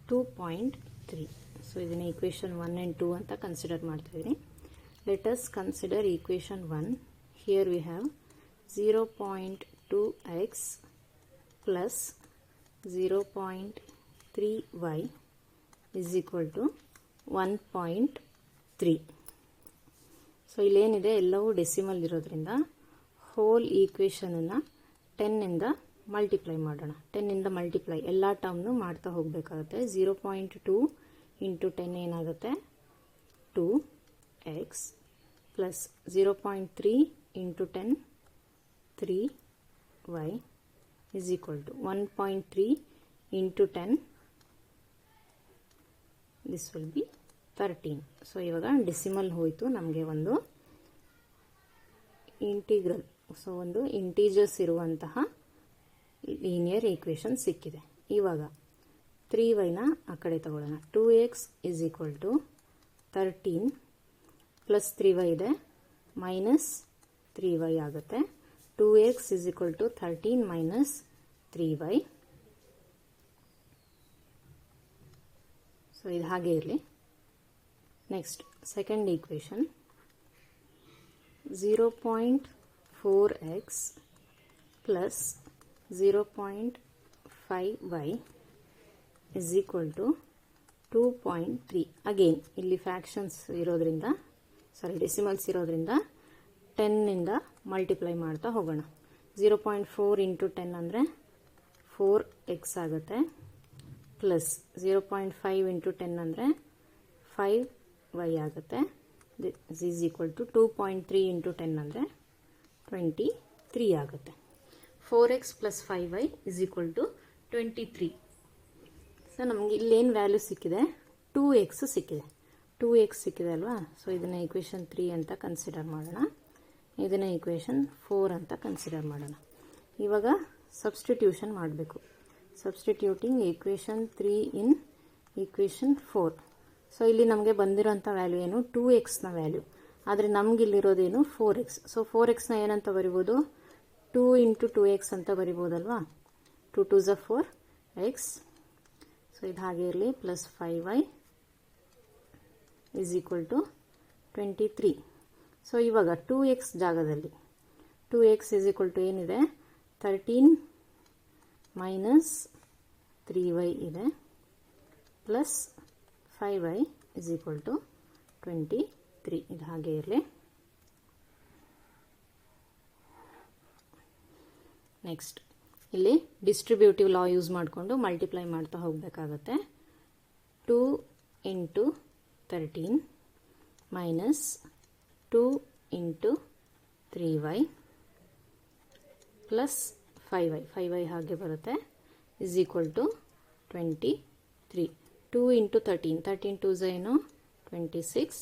2.3. So ಇದನ್ನ equation 1 and 2 ಅಂತ consider ಮಾಡ್ತಿದ್ದೀನಿ. Let us consider equation 1. Here we have 0.2x plus 0.3y is equal to 1.3. So ಇಲ್ಲೇನಿದೆ ಎಲ್ಲವೂ decimal ಇರೋದ್ರಿಂದ hole ಈಕ್ವೇಷನನ್ನು 10 ಇಂದ multiply ಮಾಡೋಣ. 10 ಇಂದ multiply ಎಲ್ಲ ಟರ್ಮ್ನು ಮಾಡ್ತಾ ಹೋಗಬೇಕಾಗುತ್ತೆ. 0.2 ಇಂಟು 10 ಏನಾಗುತ್ತೆ 2x plus 0.3 into 10 3y is equal to 1.3 into 10 this will be 13. So ಇವಾಗ ಡೆಸಿಮಲ್ ಹೋಯಿತು, ನಮಗೆ ಒಂದು ಇಂಟಿಗ್ರಲ್, ಸೊ ಒಂದು ಇಂಟೀಜರ್ಸ್ ಇರುವಂತಹ ಲೀನಿಯರ್ ಈಕ್ವೇಷನ್ ಸಿಕ್ಕಿದೆ. ಇವಾಗ 3yನ ಆ ಕಡೆ ತಗೊಳ್ಳೋಣ. 2x is equal to 13 plus 3y ಇದೆ ಮೈನಸ್ 3y ಆಗುತ್ತೆ. 2x is equal to 13 minus 3y. So ಇದು ಹಾಗೆ ಇರಲಿ. Next second equation 0.4x plus 0.5y is equal to 2.3. Again ಇಲ್ಲಿ ಫ್ಯಾಕ್ಷನ್ಸ್ ಇರೋದ್ರಿಂದ ಡೆಸಿಮಲ್ಸ್ ಇರೋದ್ರಿಂದ 10ನಿಂದ ಮಲ್ಟಿಪ್ಲೈ ಮಾಡ್ತಾ ಹೋಗೋಣ. 0.4 ಇಂಟು 10 ಅಂದರೆ 4x ಆಗುತ್ತೆ, ಪ್ಲಸ್ 0.5 ಇಂಟು 10 ಅಂದರೆ 5y ಆಗುತ್ತೆ. This is equal to 2.3 into 10 ಅಂದರೆ 23 ಆಗುತ್ತೆ. 4x plus 5y is equal to 23. So ನಮಗೆ ಇಲ್ಲೇನು ವ್ಯಾಲ್ಯೂ ಸಿಕ್ಕಿದೆ, 2x ಸಿಕ್ಕಿದೆ. 2x ಸಿಕ್ಕಿದೆ ಅಲ್ವಾ. ಸೊ ಇದನ್ನು ಈಕ್ವೇಷನ್ 3 ಅಂತ ಕನ್ಸಿಡರ್ ಮಾಡೋಣ, ಇದನ್ನು ಈಕ್ವೇಷನ್ 4 ಅಂತ ಕನ್ಸಿಡರ್ ಮಾಡೋಣ. ಇವಾಗ ಸಬ್ಸ್ಟಿಟ್ಯೂಷನ್ ಮಾಡಬೇಕು. Substituting equation 3 in equation 4. So ಇಲ್ಲಿ ನಮಗೆ ಬಂದಿರೋಂಥ ವ್ಯಾಲ್ಯೂ ಏನು, 2xನ ವ್ಯಾಲ್ಯೂ. ಆದರೆ ನಮಗಿಲ್ಲಿರೋದೇನು 4x. ಸೊ 4xನ ಏನಂತ ಬರಿಬೋದು, 2 ಇಂಟು 2x ಅಂತ ಬರಿಬೋದಲ್ವಾ. 2 2 ಝ 4x. ಸೊ ಇದು ಹಾಗೆ ಇರಲಿ, plus 5y is equal to 23. So ಇವಾಗ 2x ಜಾಗದಲ್ಲಿ 2x ಈಸ್ ಈಕ್ವಲ್ ಟು ಏನಿದೆ, 13 ಮೈನಸ್ 3y ಇದೆ, plus 5y is equal to 23. ಇದು ಹಾಗೆ ಇರಲಿ. ನೆಕ್ಸ್ಟ್ ಇಲ್ಲಿ ಡಿಸ್ಟ್ರಿಬ್ಯೂಟಿವ್ ಲಾ ಯೂಸ್ ಮಾಡಿಕೊಂಡು ಮಲ್ಟಿಪ್ಲೈ ಮಾಡ್ತಾ ಹೋಗಬೇಕಾಗತ್ತೆ. 2 into 13 minus 2 into 3y plus 5y ಹಾಗೆ ಬರುತ್ತೆ, ಇಸ್ ಈಕ್ವಲ್ ಟು 23. 2 ಇಂಟು 13 2 ಝ ಏನು 26,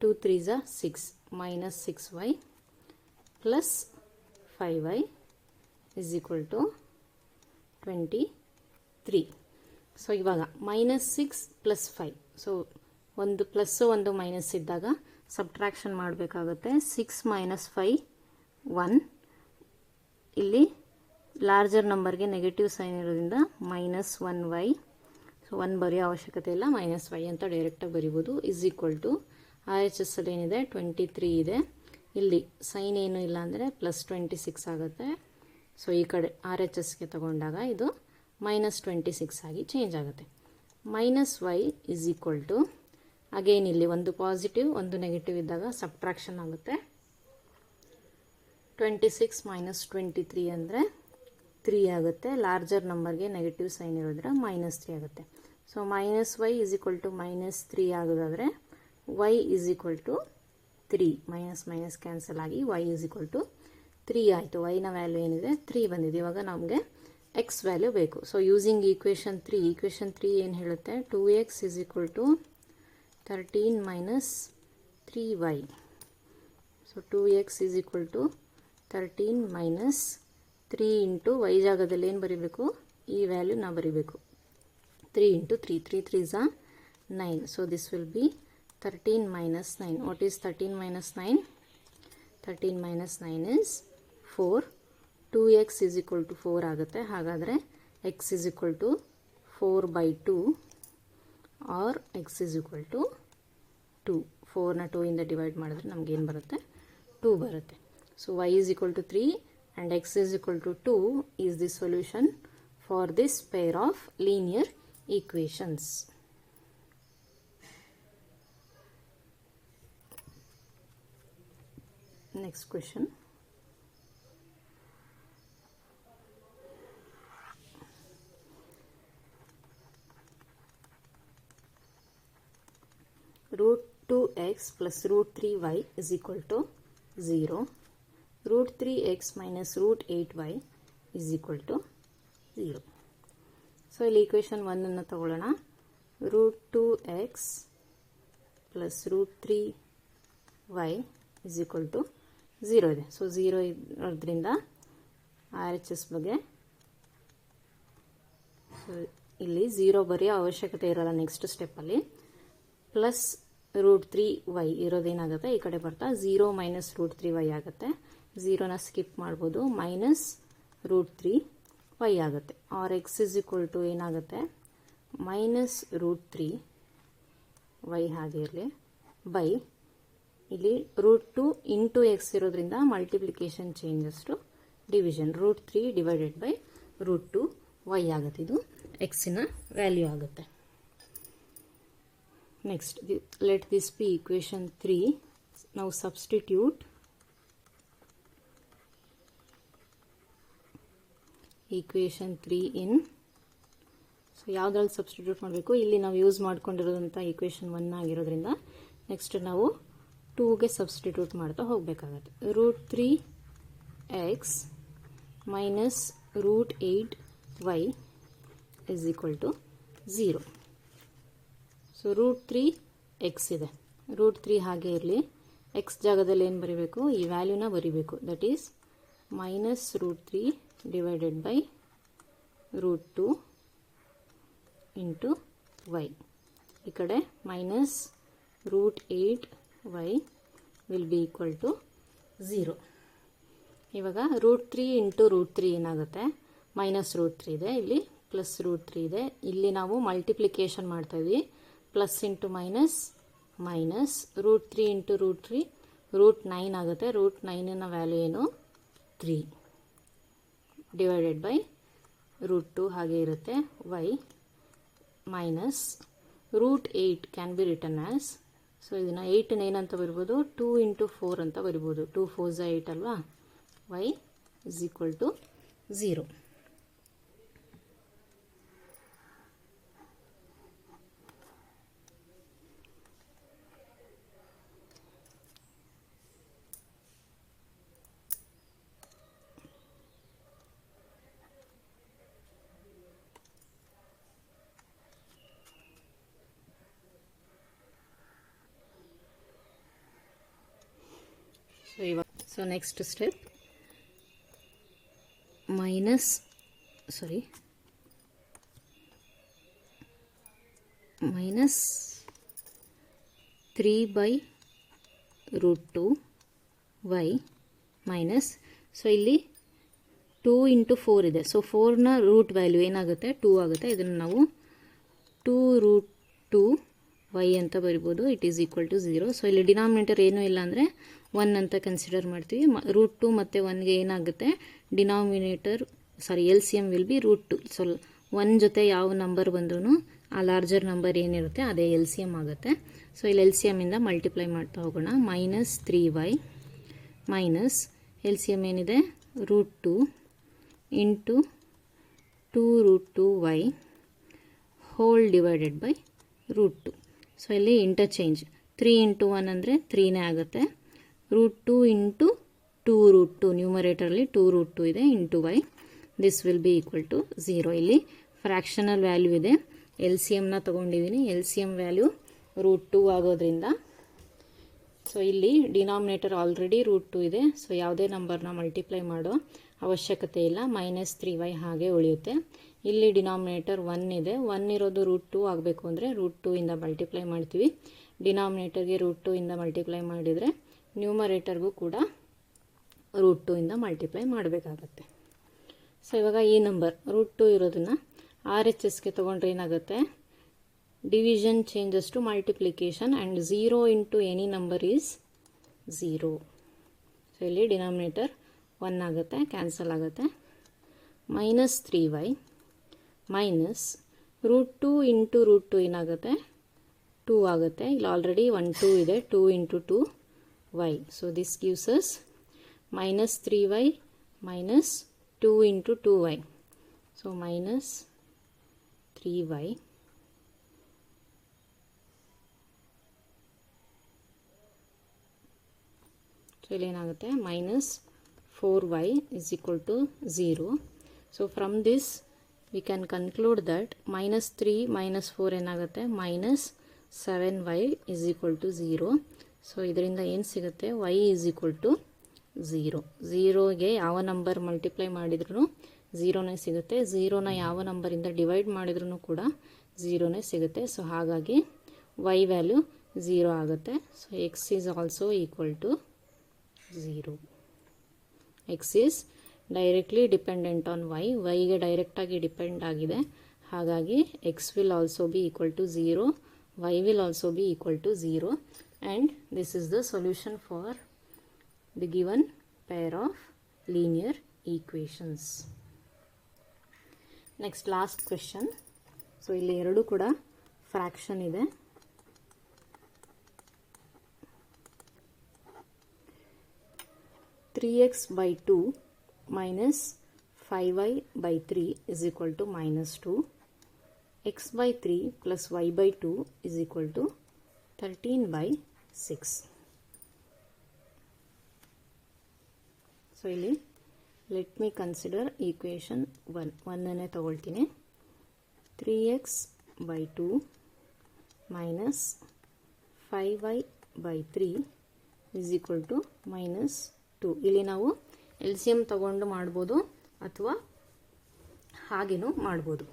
2 3 ಝ 6 minus 6y plus 5y is equal to 23. So ಇವಾಗ -6 ಪ್ಲಸ್ 5. ಸೊ ಒಂದು ಪ್ಲಸ್ಸು ಒಂದು ಮೈನಸ್ ಇದ್ದಾಗ ಸಬ್ಟ್ರಾಕ್ಷನ್ ಮಾಡಬೇಕಾಗುತ್ತೆ. 6 ಮೈನಸ್ 5 1. ಇಲ್ಲಿ ಲಾರ್ಜರ್ ನಂಬರ್ಗೆ ನೆಗೆಟಿವ್ ಸೈನ್ ಇರೋದ್ರಿಂದ -1y. ಸೊ 1 ಬರೆಯೋ ಅವಶ್ಯಕತೆ ಇಲ್ಲ, -y ಅಂತ ಡೈರೆಕ್ಟಾಗಿ ಬರಿಬೋದು. ಇಸ್ ಈಕ್ವಲ್ ಟು RHS ಅಲ್ಲಿ ಏನಿದೆ 23 ಇದೆ, ಇಲ್ಲಿ ಸೈನ್ ಏನೂ ಇಲ್ಲ ಅಂದರೆ ಪ್ಲಸ್ 26 ಆಗುತ್ತೆ. ಸೊ ಈ ಕಡೆ RHSಗೆ ತಗೊಂಡಾಗ ಇದು -26 ಆಗಿ ಚೇಂಜ್ ಆಗುತ್ತೆ. -y is equal to again ಇಲ್ಲಿ ಒಂದು ಪಾಸಿಟಿವ್ ಒಂದು ನೆಗೆಟಿವ್ ಇದ್ದಾಗ ಸಬ್ಟ್ರಾಕ್ಷನ್ ಆಗುತ್ತೆ. 26 ಮೈನಸ್ 23 ಅಂದರೆ 3 ಆಗುತ್ತೆ. ಲಾರ್ಜರ್ ನಂಬರ್ಗೆ ನೆಗೆಟಿವ್ ಸೈನ್ ಇರೋದ್ರೆ -3 ಆಗುತ್ತೆ. So -y is equal to -3 ಆಗೋದಾದರೆ y is equal to 3. Minus cancel ಆಗಿ y ಇಸ್ ಈಕ್ವಲ್ ಟು 3 ಆಯಿತು. ವೈನ ವ್ಯಾಲ್ಯೂ ಏನಿದೆ 3 ಬಂದಿದೆ. ಇವಾಗ ನಮಗೆ ಎಕ್ಸ್ ವ್ಯಾಲ್ಯೂ ಬೇಕು. ಸೊ ಯೂಸಿಂಗ್ ಈಕ್ವೇಷನ್ 3 ಏನು ಹೇಳುತ್ತೆ, 2x is equal to 13 minus 3y. So 2x is equal to 13 minus 3 into y ಜಾಗದಲ್ಲಿ ಏನು ಬರೀಬೇಕು, ಈ ವ್ಯಾಲ್ಯೂ ನಾವು ಬರೀಬೇಕು. 3 into 3 3 3 ಝ 9. So this will be 13 minus 9. What is 13 minus 9? 13 minus 9 is 4. 2x is equal to 4 ಆಗುತ್ತೆ. ಹಾಗಾದರೆ x is equal to 4/2 or x is equal to 2. 4ನ 2 ಇಂದ ಡಿವೈಡ್ ಮಾಡಿದ್ರೆ ನಮಗೇನು ಬರುತ್ತೆ, 2 ಬರುತ್ತೆ. So y is equal to 3 and x is equal to 2 is the solution for this pair of linear equations. Next question. Root 2x plus root 3y is equal to 0. Root 3x minus root 8y is equal to 0. So, ಇಲ್ಲಿ equation 1 ಅನ್ನು ತಗೊಳ್ಳೋಣ. root 2x plus root 3y is equal to 0 ಇದೆ. So 0 ಇರೋದ್ರಿಂದ RHS ಬಗ್ಗೆ so ಇಲ್ಲಿ 0 ಬರೆಯೋ ಅವಶ್ಯಕತೆ ಇರೋಲ್ಲ. ನೆಕ್ಸ್ಟ್ ಸ್ಟೆಪ್ಪಲ್ಲಿ ಪ್ಲಸ್ ರೂಟ್ 3y ಇರೋದೇನಾಗುತ್ತೆ, ಈ ಕಡೆ ಬರ್ತಾ 0 ಮೈನಸ್ ರೂಟ್ 3y ಆಗುತ್ತೆ. 0ನ ಸ್ಕಿಪ್ ಮಾಡ್ಬೋದು, ಮೈನಸ್ ರೂಟ್ 3y ಆಗುತ್ತೆ. Or x is equal to ಏನಾಗುತ್ತೆ, ಮೈನಸ್ ರೂಟ್ 3y ಹಾಗೆ ಇರಲಿ ಬೈ ಇಲ್ಲಿ ರೂಟ್ 2 ಇಂಟು ಎಕ್ಸ್ ಇರೋದ್ರಿಂದ multiplication changes to division. Root 3 divided by root 2y ಆಗುತ್ತೆ. ಇದು ಎಕ್ಸಿನ ವ್ಯಾಲ್ಯೂ ಆಗುತ್ತೆ. Next let this be equation 3. ನಾವು ಸಬ್ಸ್ಟಿಟ್ಯೂಟ್ ಈಕ್ವೇಷನ್ 3 ಇನ್, ಸೊ ಯಾವುದ್ರಲ್ಲಿ ಸಬ್ಸ್ಟಿಟ್ಯೂಟ್ ಮಾಡಬೇಕು, ಇಲ್ಲಿ ನಾವು ಯೂಸ್ ಮಾಡ್ಕೊಂಡಿರೋದಂಥ ಈಕ್ವೇಷನ್ 1 ಆಗಿರೋದ್ರಿಂದ ನೆಕ್ಸ್ಟ್ ನಾವು 2ಗೆ ಸಬ್ಸ್ಟಿಟ್ಯೂಟ್ ಮಾಡ್ತಾ ಹೋಗಬೇಕಾಗತ್ತೆ. √3x minus √8y is equal to 0. So √3x ಇದೆ, √3 ಹಾಗೆ ಇರಲಿ, ಎಕ್ಸ್ ಜಾಗದಲ್ಲಿ ಏನು ಬರೀಬೇಕು, ಈ ವ್ಯಾಲ್ಯೂನ ಬರೀಬೇಕು. That is minus √3 divided by √2 into y. ಈ ಕಡೆ minus √8y will be equal to 0. ಇವಾಗ √3 ಇಂಟು √3 ಏನಾಗುತ್ತೆ, ಮೈನಸ್ √3 ಇದೆ, ಇಲ್ಲಿ ಪ್ಲಸ್ √3 ಇದೆ. ಇಲ್ಲಿ ನಾವು ಮಲ್ಟಿಪ್ಲಿಕೇಶನ್ ಮಾಡ್ತಾ ಇದ್ವಿ, plus into minus minus, √3 into √3 √9 ಆಗುತ್ತೆ. √9ನ ವ್ಯಾಲ್ಯೂ ಏನು, 3 ಡಿವೈಡೆಡ್ ಬೈ √2 ಹಾಗೆ ಇರುತ್ತೆ. y minus √8 can be return as, so ಇದನ್ನು 8 ಏನಂತ ಬರ್ಬೋದು, 2 ಇಂಟು 4 ಅಂತ ಬರ್ಬೋದು. 2 4 8 ಅಲ್ವಾ. y is equal to 0. So next step, minus 3 by √2 y minus, so ಇಲ್ಲಿ 2 ಇಂಟು 4 ಇದೆ, ಸೊ 4ನ ರೂಟ್ ವ್ಯಾಲ್ಯೂ ಏನಾಗುತ್ತೆ, 2 ಆಗುತ್ತೆ. ಇದನ್ನು ನಾವು 2√2 y ಅಂತ ಬರಿಬೋದು. It is equal to 0. So ಇಲ್ಲಿ ಡಿನಾಮಿನೇಟರ್ ಏನೂ ಇಲ್ಲ ಅಂದರೆ 1 ಅಂತ ಕನ್ಸಿಡರ್ ಮಾಡ್ತೀವಿ. √2 ಮತ್ತು 1ಗೆ ಏನಾಗುತ್ತೆ, denominator L C M will be √2. So 1 ಜೊತೆ ಯಾವ ನಂಬರ್ ಬಂದ್ರೂ ಆ ಲಾರ್ಜರ್ ನಂಬರ್ ಏನಿರುತ್ತೆ ಅದೇ ಎಲ್ ಸಿ ಎಮ್ ಆಗುತ್ತೆ. ಸೊ ಇಲ್ಲಿ ಎಲ್ ಸಿ ಎಮ್ಮಿಂದ ಮಲ್ಟಿಪ್ಲೈ ಮಾಡ್ತಾ ಹೋಗೋಣ. Minus 3y minus L C M ಏನಿದೆ, √2 into 2√2y whole divided by √2. So ಇಲ್ಲಿ ಇಂಟರ್ಚೇಂಜ್, 3 ಇಂಟು 1 ಅಂದರೆ 3ನೇ ಆಗುತ್ತೆ. √2 ಇಂಟು 2√2, ನ್ಯೂಮರೇಟರಲ್ಲಿ 2√2 ಇದೆ, into y. This will be equal to 0. ಇಲ್ಲಿ ಫ್ರ್ಯಾಕ್ಷನಲ್ ವ್ಯಾಲ್ಯೂ ಇದೆ, ಎಲ್ ಸಿ ಎಮ್ನ ತೊಗೊಂಡಿದ್ದೀನಿ. ಎಲ್ ಸಿ ಎಮ್ ವ್ಯಾಲ್ಯೂ √2 ಆಗೋದ್ರಿಂದ, ಸೊ ಇಲ್ಲಿ ಡಿನಾಮಿನೇಟರ್ ಆಲ್ರೆಡಿ √2 ಇದೆ, ಸೊ ಯಾವುದೇ ನಂಬರ್ನ ಮಲ್ಟಿಪ್ಲೈ ಮಾಡೋ ಅವಶ್ಯಕತೆ ಇಲ್ಲ. ಮೈನಸ್ 3y ಹಾಗೆ ಉಳಿಯುತ್ತೆ. ಇಲ್ಲಿ ಡಿನಾಮಿನೇಟರ್ 1 ಇದೆ, 1 ಇರೋದು √2 ಆಗಬೇಕು ಅಂದರೆ √2 ಇಂದ ಮಲ್ಟಿಪ್ಲೈ ಮಾಡ್ತೀವಿ. ಡಿನಾಮಿನೇಟರ್ಗೆ √2 ಇಂದ ಮಲ್ಟಿಪ್ಲೈ ಮಾಡಿದರೆ ನ್ಯೂಮರೇಟರ್ಗೂ ಕೂಡ √2 ಇಂದ ಮಲ್ಟಿಪ್ಲೈ ಮಾಡಬೇಕಾಗತ್ತೆ. ಸೊ ಇವಾಗ ಈ ನಂಬರ್ √2 ಇರೋದನ್ನು RHSಗೆ ತೊಗೊಂಡ್ರೆ ಏನಾಗುತ್ತೆ, division changes to multiplication and 0 into any number is 0. So ಇಲ್ಲಿ ಡಿನಾಮಿನೇಟರ್ 1 ಆಗುತ್ತೆ, ಕ್ಯಾನ್ಸಲ್ ಆಗುತ್ತೆ. ಮೈನಸ್ 3y ಮೈನಸ್ √2 ಇಂಟು √2 ಏನಾಗುತ್ತೆ, 2 ಆಗುತ್ತೆ. ಇಲ್ಲಿ ಆಲ್ರೆಡಿ 1 2 ಇದೆ, 2 into 2y. So this gives us minus 3y minus 2 into 2y. So minus 3y so ಇಲ್ಲಿ ಏನಾಗುತ್ತೆ, minus 4y is equal to 0. So from this we can conclude that minus 3 minus 4 ಏನಾಗುತ್ತೆ, minus 7y is equal to 0. So ಇದರಿಂದ ಏನು ಸಿಗುತ್ತೆ, y is equal to 0. 0ಗೆ ಯಾವ number multiply ಮಾಡಿದ್ರೂ 0ನೇ ಸಿಗುತ್ತೆ. 0ನ ಯಾವ ನಂಬರಿಂದ ಡಿವೈಡ್ ಮಾಡಿದ್ರೂ ಕೂಡ 0ನೇ ಸಿಗುತ್ತೆ. ಸೊ ಹಾಗಾಗಿ y ವ್ಯಾಲ್ಯೂ 0 ಆಗುತ್ತೆ. So x is also equal to 0. x is directly dependent on y. ಗೆ ಡೈರೆಕ್ಟಾಗಿ ಡಿಪೆಂಡ್ ಆಗಿದೆ. ಹಾಗಾಗಿ x will also be equal to 0. y will also be equal to 0. And this is the solution for the given pair of linear equations. Next last question. So ಇಲ್ಲಿ ಎರಡು ಕೂಡ fraction ಇದೆ. 3x by 2 minus 5y by 3 is equal to minus 2. X by 3 plus y by 2 is equal to 13 by 6. So ಇಲ್ಲಿ let me consider equation 1. 1 ತಗೊಳ್ತೀನಿ. 3x by 2 minus 5y by 3 is equal to minus 2. ಇಲ್ಲಿ ನಾವು LCM ತಗೊಂಡು ಮಾಡ್ಬೋದು ಅಥವಾ ಹಾಗೇನೂ ಮಾಡ್ಬೋದು.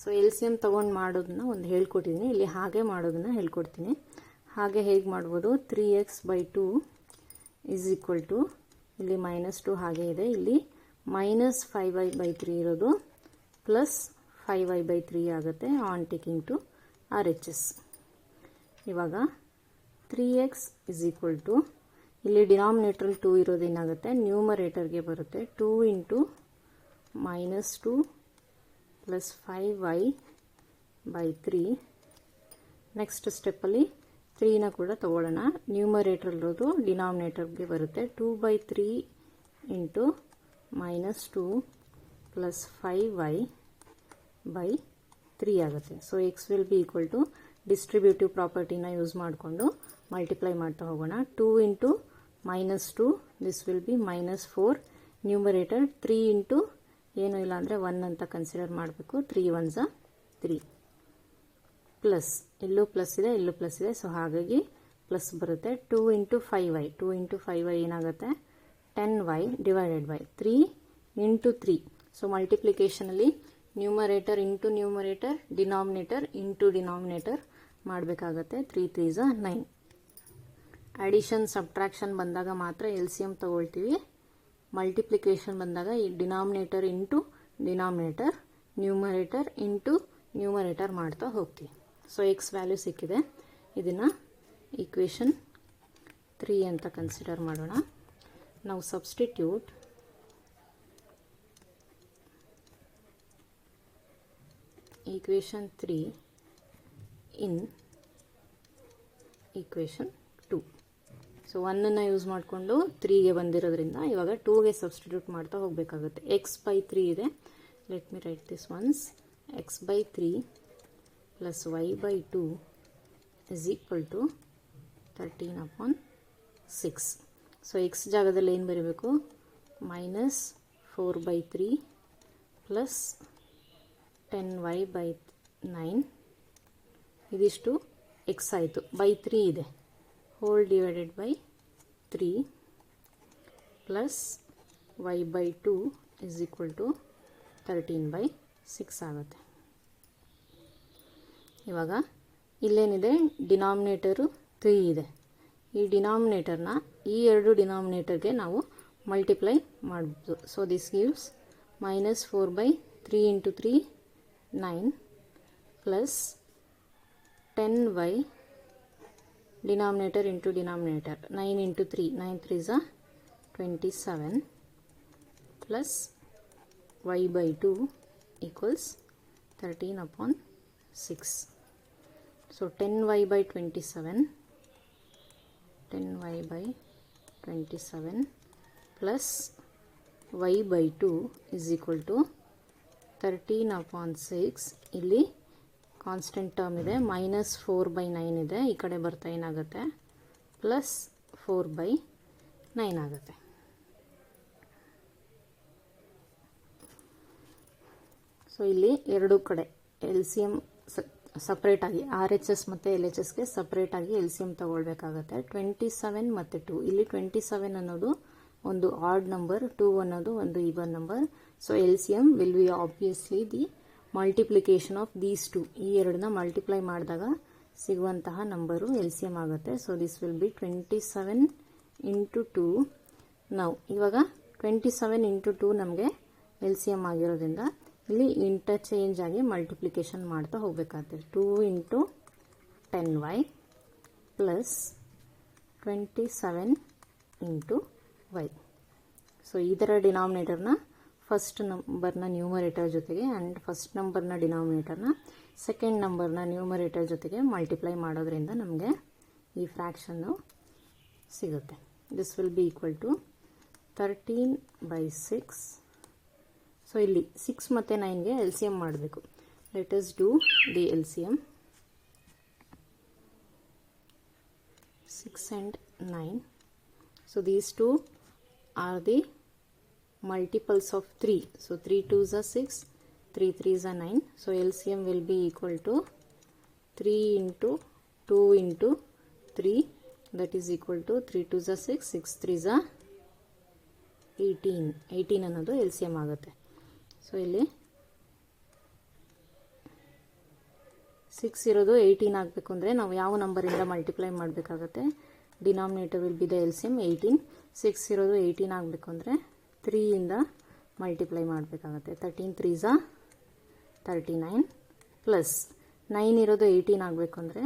So LCM ತಗೊಂಡು ಮಾಡೋದನ್ನ ಒಂದು ಹೇಳ್ಕೊಟ್ಟಿದ್ದೀನಿ. ಇಲ್ಲಿ ಹಾಗೆ ಮಾಡೋದನ್ನ ಹೇಳ್ಕೊಡ್ತೀನಿ. ಹಾಗೆ ಹೇಗೆ ಮಾಡ್ಬೋದು? 3x by 2 is equal to ಇಲ್ಲಿ minus 2 ಹಾಗೆ ಇದೆ. ಇಲ್ಲಿ minus 5y by 3 ಇರೋದು plus 5y by 3 ಆಗುತ್ತೆ ಆನ್ ಟೇಕಿಂಗ್ ಟು RHS. ಇವಾಗ 3x is equal to ಇಲ್ಲಿ ಡಿನಾಮಿನೇಟರ್ 2 ಇರೋದೇನಾಗುತ್ತೆ, ನ್ಯೂಮರೇಟರ್ಗೆ ಬರುತ್ತೆ. 2 into minus 2 plus 5y by 3. Next ಸ್ಟೆಪ್ಪಲ್ಲಿ 3ನ ಕೂಡ ತಗೊಳ್ಳೋಣ. ನ್ಯೂಮರೇಟರ್ ಇರೋದು ಡಿನಾಮಿನೇಟರ್ಗೆ ಬರುತ್ತೆ. 2 by 3 into minus 2 plus 5y by 3 ಆಗುತ್ತೆ. So x will be equal to distributive ಪ್ರಾಪರ್ಟಿನ ಯೂಸ್ ಮಾಡಿಕೊಂಡು ಮಲ್ಟಿಪ್ಲೈ ಮಾಡ್ತಾ ಹೋಗೋಣ. 2 into minus 2 this will be minus 4. Numerator 3 into ಏನೂ ಇಲ್ಲ ಅಂದರೆ 1 ಅಂತ ಕನ್ಸಿಡರ್ ಮಾಡಬೇಕು. 3 1s 3 ಪ್ಲಸ್ ಇಲ್ಲೂ ಪ್ಲಸ್ ಇದೆ, ಇಲ್ಲೂ ಪ್ಲಸ್ ಇದೆ. ಸೊ ಹಾಗಾಗಿ ಪ್ಲಸ್ ಬರುತ್ತೆ. 2 ಇಂಟು 5y 2 ಇಂಟು 5y ಏನಾಗುತ್ತೆ? 10y divided by 3 into 3. So ಮಲ್ಟಿಪ್ಲಿಕೇಶನಲ್ಲಿ numerator into numerator, denominator into denominator ಮಾಡಬೇಕಾಗತ್ತೆ. 3 3s 9. ಅಡಿಷನ್ ಸಬ್ಟ್ರಾಕ್ಷನ್ ಬಂದಾಗ ಮಾತ್ರ LCM ತಗೊಳ್ತೀವಿ. ಮಲ್ಟಿಪ್ಲಿಕೇಶನ್ ಬಂದಾಗ ಈ denominator into denominator, numerator into numerator ಮಾಡ್ತಾ ಹೋಗ್ತೀವಿ. ಸೊ ಎಕ್ಸ್ ವ್ಯಾಲ್ಯೂ ಸಿಕ್ಕಿದೆ. ಇದನ್ನು ಈಕ್ವೇಷನ್ 3 ಅಂತ ಕನ್ಸಿಡರ್ ಮಾಡೋಣ. ನಾವು substitute equation 3 in equation 2. So 1 use ಮಾಡಿಕೊಂಡು 3ಗೆ ಬಂದಿರೋದ್ರಿಂದ ಇವಾಗ 2ಗೆ ಸಬ್ಸ್ಟಿಟ್ಯೂಟ್ ಮಾಡ್ತಾ ಹೋಗಬೇಕಾಗುತ್ತೆ. x by 3 ಇದೆ. Let me write this once. x by 3 plus y by 2 is equal to 13/6. So x ಜಾಗದಲ್ಲಿ ಏನು ಬರೀಬೇಕು? minus 4 by 3 plus 10y by 9. ಇದಿಷ್ಟು x ಆಯಿತು. by 3 ಇದೆ. Whole divided by 3 plus y by 2 is equal to 13/6 ಆಗುತ್ತೆ. ಇವಾಗ ಇಲ್ಲೇನಿದೆ? ಡಿನಾಮಿನೇಟರು 3 ಇದೆ. ಈ ಡಿನಾಮಿನೇಟರ್ನ ಈ ಎರಡು ಡಿನಾಮಿನೇಟರ್ಗೆ ನಾವು ಮಲ್ಟಿಪ್ಲೈ ಮಾಡ್ಬೋದು. So this gives minus 4 by 3 into 3 9 plus 10y denominator into denominator 9 into 3 9 3s 27 plus y by 2 equals 13/6. so 10y by 27 10y by 27 plus y by 2 is equal to 13/6. ಇಲ್ಲಿ constant term ಇದೆ. minus 4 by 9 ಇದೆ. ಈ ಕಡೆ ಬರ್ತಾ ಏನಾಗುತ್ತೆ? Plus 4 by 9 ಆಗುತ್ತೆ. So ಇಲ್ಲಿ ಎರಡು ಕಡೆ LCM ಸಪ್ರೇಟಾಗಿ RHS ಮತ್ತು LHSಗೆ ಸಪ್ರೇಟಾಗಿ LCM ತಗೊಳ್ಬೇಕಾಗತ್ತೆ. 27 ಮತ್ತು 2. ಇಲ್ಲಿ 27 ಅನ್ನೋದು ಒಂದು ಆಡ್ ನಂಬರ್, 2 ಅನ್ನೋದು ಒಂದು even number. So LCM will be obviously the multiplication of these 2. ಈ ಎರಡನ್ನ ಮಲ್ಟಿಪ್ಲೈ ಮಾಡಿದಾಗ ಸಿಗುವಂತಹ ನಂಬರು LCM ಆಗುತ್ತೆ. So this will B 27 into 2. ನಾವು ಇವಾಗ 27 ಇಂಟು 2 ನಮಗೆ LCM ಆಗಿರೋದ್ರಿಂದ ಇಲ್ಲಿ ಇಂಟರ್ಚೇಂಜ್ ಆಗಿ ಮಲ್ಟಿಪ್ಲಿಕೇಶನ್ ಮಾಡ್ತಾ ಹೋಗಬೇಕಾಗುತ್ತೆ. 2 into 10y plus 27 into y. So ಇದರ ಡಿನಾಮಿನೇಟರ್ನ ಫಸ್ಟ್ ನಂಬರ್ನ ನ್ಯೂಮರೇಟರ್ ಜೊತೆಗೆ ಆ್ಯಂಡ್ ಫಸ್ಟ್ ನಂಬರ್ನ ಡಿನಾಮಿನೇಟರ್ನ ಸೆಕೆಂಡ್ ನಂಬರ್ನ ನ್ಯೂಮರೇಟರ್ ಜೊತೆಗೆ ಮಲ್ಟಿಪ್ಲೈ ಮಾಡೋದ್ರಿಂದ ನಮಗೆ ಈ ಫ್ರ್ಯಾಕ್ಷನ್ನು ಸಿಗುತ್ತೆ. This will be equal to 13/6. So ಇಲ್ಲಿ 6 ಮತ್ತು 9ಗೆ ಎಲ್ ಸಿ ಎಮ್ ಮಾಡಬೇಕು. Let us do the L C M. 6 and 9. So these two are the multiples of 3. So 3 2s are 6, 3 3s are 9. So LCM will be equal to 3 into 2 into 3, that is equal to 3 2s are 6, 6 3s are 18. 18 ಅನ್ನೋದು LCM ಆಗುತ್ತೆ. So ಇಲ್ಲಿ 6 ಇರೋದು 18 ಆಗಬೇಕು ಅಂದರೆ ನಾವು ಯಾವ ನಂಬರಿಂದ multiply ಮಾಡಬೇಕಾಗತ್ತೆ? Denominator will be the LCM 18. 6 ಇರೋದು 18 ಆಗಬೇಕು ಅಂದರೆ 3 ಇಂದ ಮಲ್ಟಿಪ್ಲೈ ಮಾಡಬೇಕಾಗತ್ತೆ. 13 3s are 39 ಪ್ಲಸ್ 9 ಇರೋದು 18 ಆಗಬೇಕು ಅಂದರೆ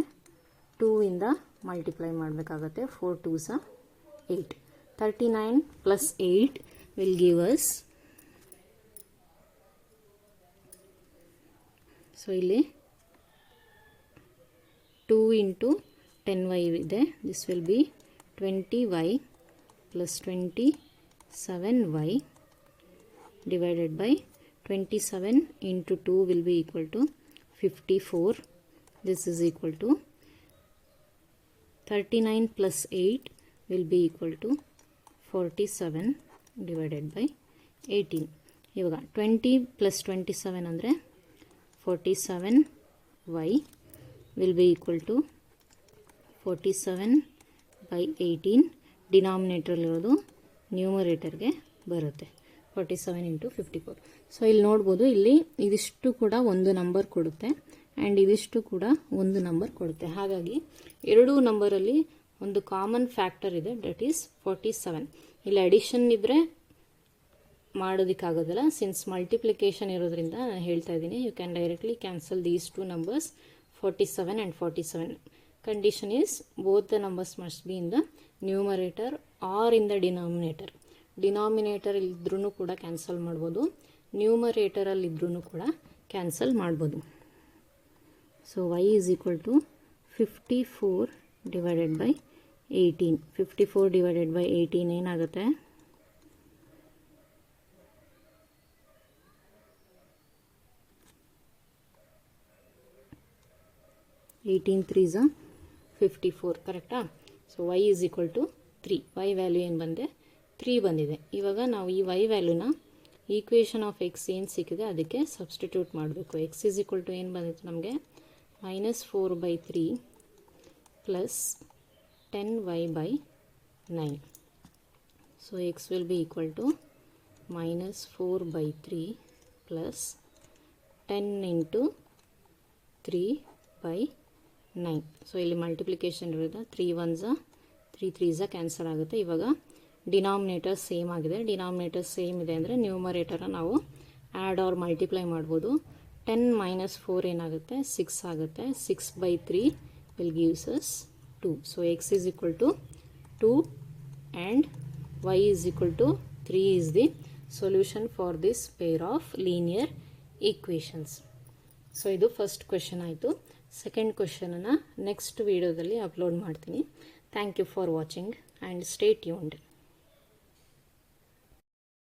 2 ಇಂದ ಮಲ್ಟಿಪ್ಲೈ ಮಾಡಬೇಕಾಗತ್ತೆ. 4 2s are 8. 39 plus 8 will give us, so ಇಲ್ಲಿ 2 into 10y ಇದೆ. This will B 20y plus 27y divided by 27 into 2 will be equal to 54. This is equal to 39 plus 8 will be equal to 47 divided by 18. ಇವಾಗ 20 plus 27 ಅಂದರೆ 47y will be equal to 47 by 18. ಡಿನಾಮಿನೇಟ್ರಲ್ಲಿರೋದು ನ್ಯೂಮರೇಟರ್ಗೆ ಬರುತ್ತೆ. 47 into 54. So ಇಲ್ಲಿ ನೋಡ್ಬೋದು, ಇಲ್ಲಿ ಇದಿಷ್ಟು ಕೂಡ ಒಂದು number ಕೊಡುತ್ತೆ ಆ್ಯಂಡ್ ಇದಿಷ್ಟು ಕೂಡ ಒಂದು ನಂಬರ್ ಕೊಡುತ್ತೆ. ಹಾಗಾಗಿ ಎರಡೂ ನಂಬರಲ್ಲಿ ಒಂದು ಕಾಮನ್ ಫ್ಯಾಕ್ಟರ್ ಇದೆ, ದಟ್ ಈಸ್ 47. ಇಲ್ಲಿ ಅಡಿಷನ್ ಇದ್ದರೆ ಮಾಡೋದಕ್ಕಾಗೋದಿಲ್ಲ. ಸಿನ್ಸ್ ಮಲ್ಟಿಪ್ಲಿಕೇಶನ್ ಇರೋದ್ರಿಂದ ನಾನು ಹೇಳ್ತಾ ಇದ್ದೀನಿ, you can directly cancel these two numbers 47 and 47. Condition is both the numbers must be in the numerator or in the denominator. Denominator ಇದ್ರೂ ಕೂಡ ಕ್ಯಾನ್ಸಲ್ ಮಾಡ್ಬೋದು, ನ್ಯೂಮರೇಟರಲ್ಲಿ ಇದ್ರೂ ಕೂಡ ಕ್ಯಾನ್ಸಲ್ ಮಾಡ್ಬೋದು. So y is equal to 54 divided by 18. 54 divided by 18 ಏನಾಗುತ್ತೆ? 18 3s are 54, ಕರೆಕ್ಟಾ? So y is equal to 3. y value ಏನು ಬಂದೆ? 3 ಬಂದಿದೆ. ಇವಾಗ ನಾವು ಈ y ವ್ಯಾಲ್ಯೂನ ಈಕ್ವೇಷನ್ ಆಫ್ x ಏನು ಸಿಕ್ಕಿದೆ ಅದಕ್ಕೆ ಸಬ್ಸ್ಟಿಟ್ಯೂಟ್ ಮಾಡಬೇಕು. x is equal to ಏನು ಬಂದಿತ್ತು ನಮಗೆ? -4/3 plus 10y/9. So x will be equal to -4/3 plus 10 into 3/9. So ಇಲ್ಲಿ ಮಲ್ಟಿಪ್ಲಿಕೇಶನ್ ಇರೋದು 3 1s 3 3s ಕ್ಯಾನ್ಸಲ್ ಆಗುತ್ತೆ. ಇವಾಗ ಡಿನಾಮಿನೇಟರ್ ಸೇಮ್ ಆಗಿದೆ. ಡಿನಾಮಿನೇಟರ್ ಸೇಮ್ ಇದೆ ಅಂದರೆ ನ್ಯೂಮರೇಟರ್ನ ನಾವು ಆ್ಯಡ್ ಆರ್ ಮಲ್ಟಿಪ್ಲೈ ಮಾಡ್ಬೋದು. 10 - 4 ಏನಾಗುತ್ತೆ? 6 ಆಗುತ್ತೆ. 6/3 will gives us 2. So x is equal to 2 and y is equal to 3 is the solution for this pair of linear equations. So ಇದು ಫಸ್ಟ್ ಕ್ವೆಶನ್ ಆಯಿತು. Second ಕ್ವೆಶನನ್ನು next ವಿಡಿಯೋದಲ್ಲಿ ಅಪ್ಲೋಡ್ ಮಾಡ್ತೀನಿ. Thank you for watching and stay tuned.